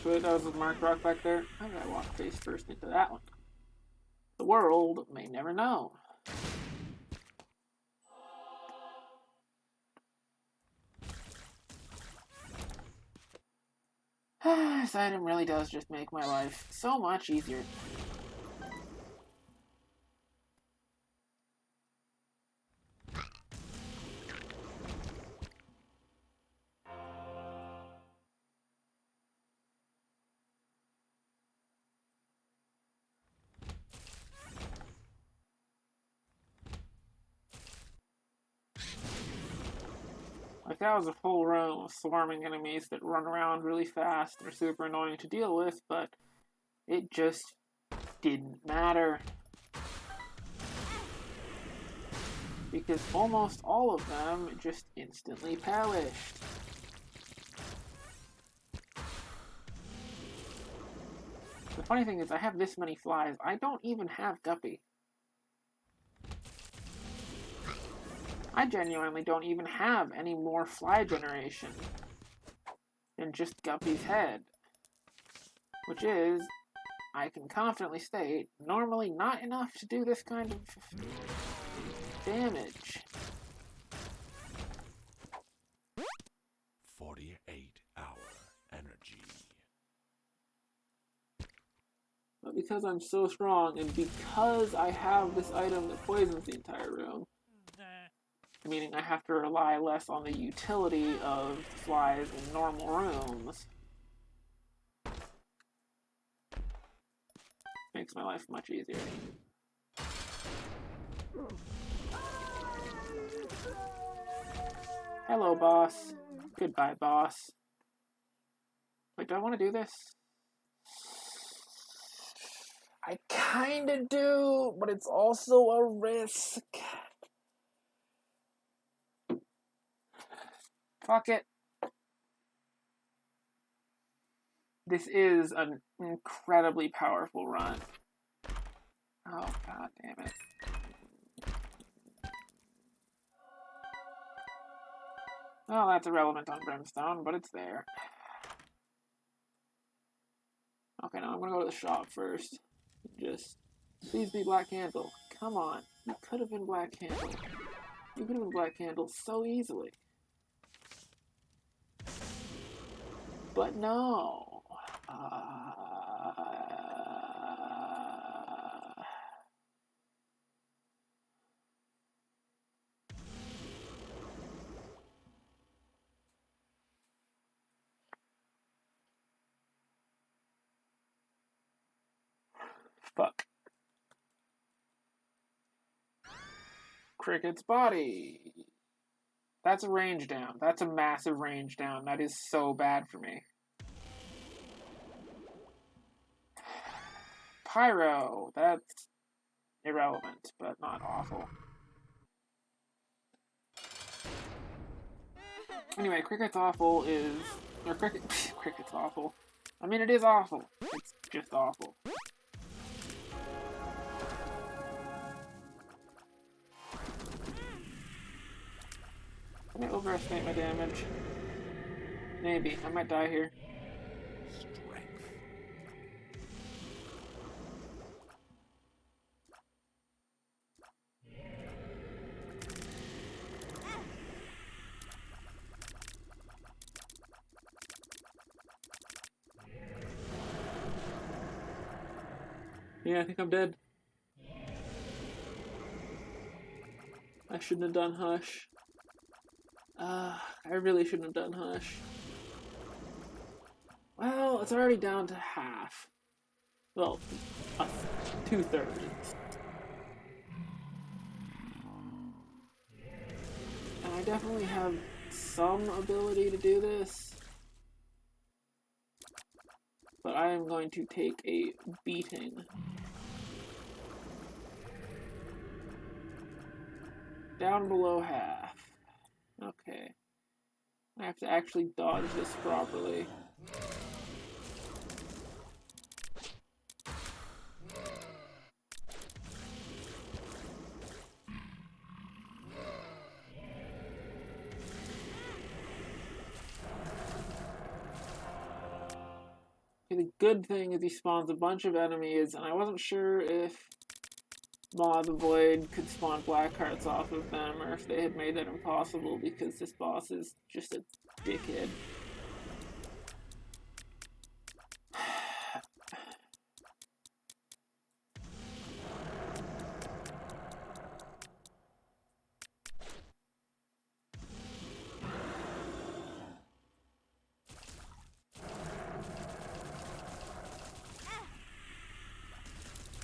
That was a marked rock back there. How did I walk face first into that one? The world may never know. This item really does just make my life so much easier. Like, that was a full row of swarming enemies that run around really fast and are super annoying to deal with, but it just didn't matter. Because almost all of them just instantly perished. The funny thing is, I have this many flies. I don't even have Guppy. I genuinely don't even have any more fly generation than just Guppy's head. Which is, I can confidently state, normally not enough to do this kind of damage. 48-hour energy. But because I'm so strong, and because I have this item that poisons the entire room, meaning I have to rely less on the utility of flies in normal rooms, makes my life much easier. Hello, boss. Goodbye, boss. Wait, do I want to do this? I kinda do, but it's also a risk. Fuck it. This is an incredibly powerful run. Oh, god damn it. Well, that's irrelevant on Brimstone, but it's there. Okay, now I'm gonna go to the shop first. Just, please be Black Candle. Come on. You could have been Black Candle. You could have been Black Candle so easily. But no. Fuck. Cricket's body. That's a range down. That's a massive range down. That is so bad for me. Pyro. That's irrelevant, but not awful. Anyway, Cricket's awful is... Or Cricket's awful. I mean, it is awful. It's just awful. Can I overestimate my damage? Maybe. I might die here. Strength. Yeah, I think I'm dead. I shouldn't have done Hush. I really shouldn't have done Hush. Well, it's already down to half. Well, 2/3. And I definitely have some ability to do this. But I am going to take a beating. Down below half. Okay. I have to actually dodge this properly. Okay, the good thing is he spawns a bunch of enemies, and I wasn't sure if Maw the Void could spawn black hearts off of them, or if they had made that impossible because this boss is just a dickhead.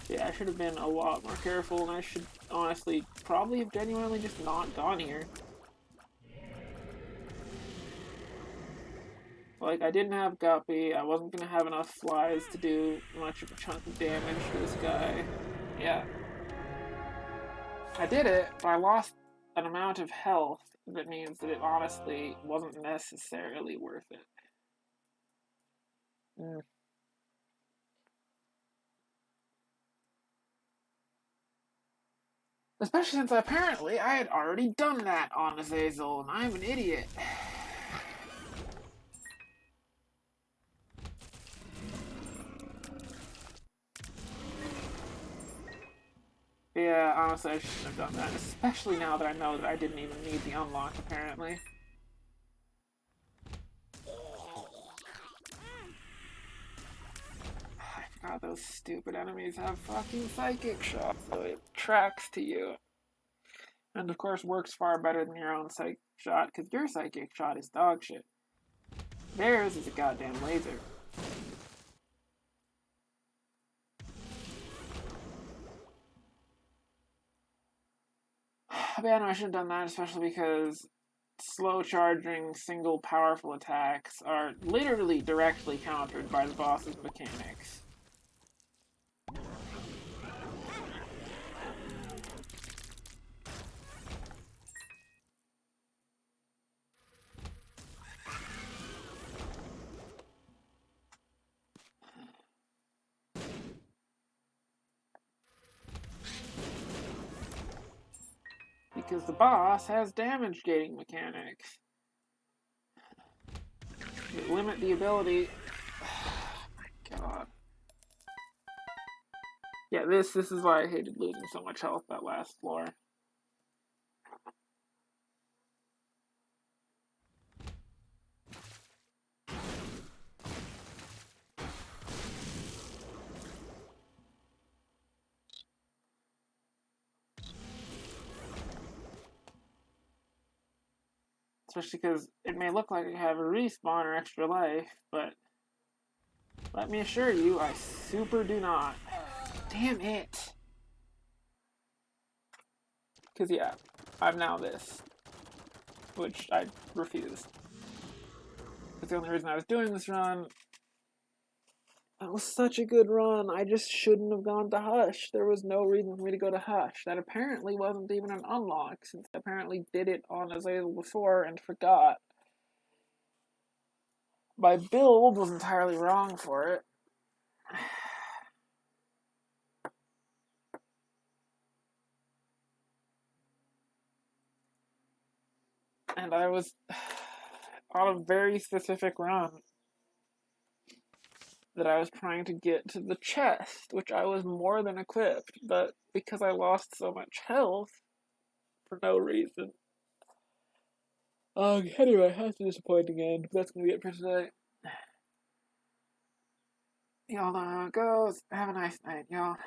Yeah, I should have been a lot more careful, and I should honestly probably have genuinely just not gone here. Like, I didn't have Guppy, I wasn't gonna have enough flies to do much of a chunk of damage to this guy. Yeah. I did it, but I lost an amount of health that means that it honestly wasn't necessarily worth it. Especially since apparently I had already done that on Azazel, and I'm an idiot. Yeah, honestly, I shouldn't have done that, especially now that I know that I didn't even need the unlock, apparently. I forgot those stupid enemies have fucking psychic shots, so it tracks to you. And of course works far better than your own psychic shot, because your psychic shot is dog shit. Theirs is a goddamn laser. But yeah, no, I shouldn't have done that, especially because slow charging single powerful attacks are literally directly countered by the boss's mechanics. Because the boss has damage gating mechanics. They limit the ability. Oh my god. Yeah, this is why I hated losing so much health that last floor. Especially because it may look like I have a respawn or extra life, but let me assure you, I super do not. Damn it! Because yeah, I'm now this. Which I refuse. That's the only reason I was doing this run. That was such a good run. I just shouldn't have gone to Hush. There was no reason for me to go to Hush. That apparently wasn't even an unlock, since I apparently did it on Azazel before and forgot. My build was entirely wrong for it. And I was on a very specific run that I was trying to get to the chest, which I was more than equipped, but because I lost so much health for no reason. Anyway, that's a disappointing end, but that's gonna be it for today. Y'all know how it goes. Have a nice night, y'all.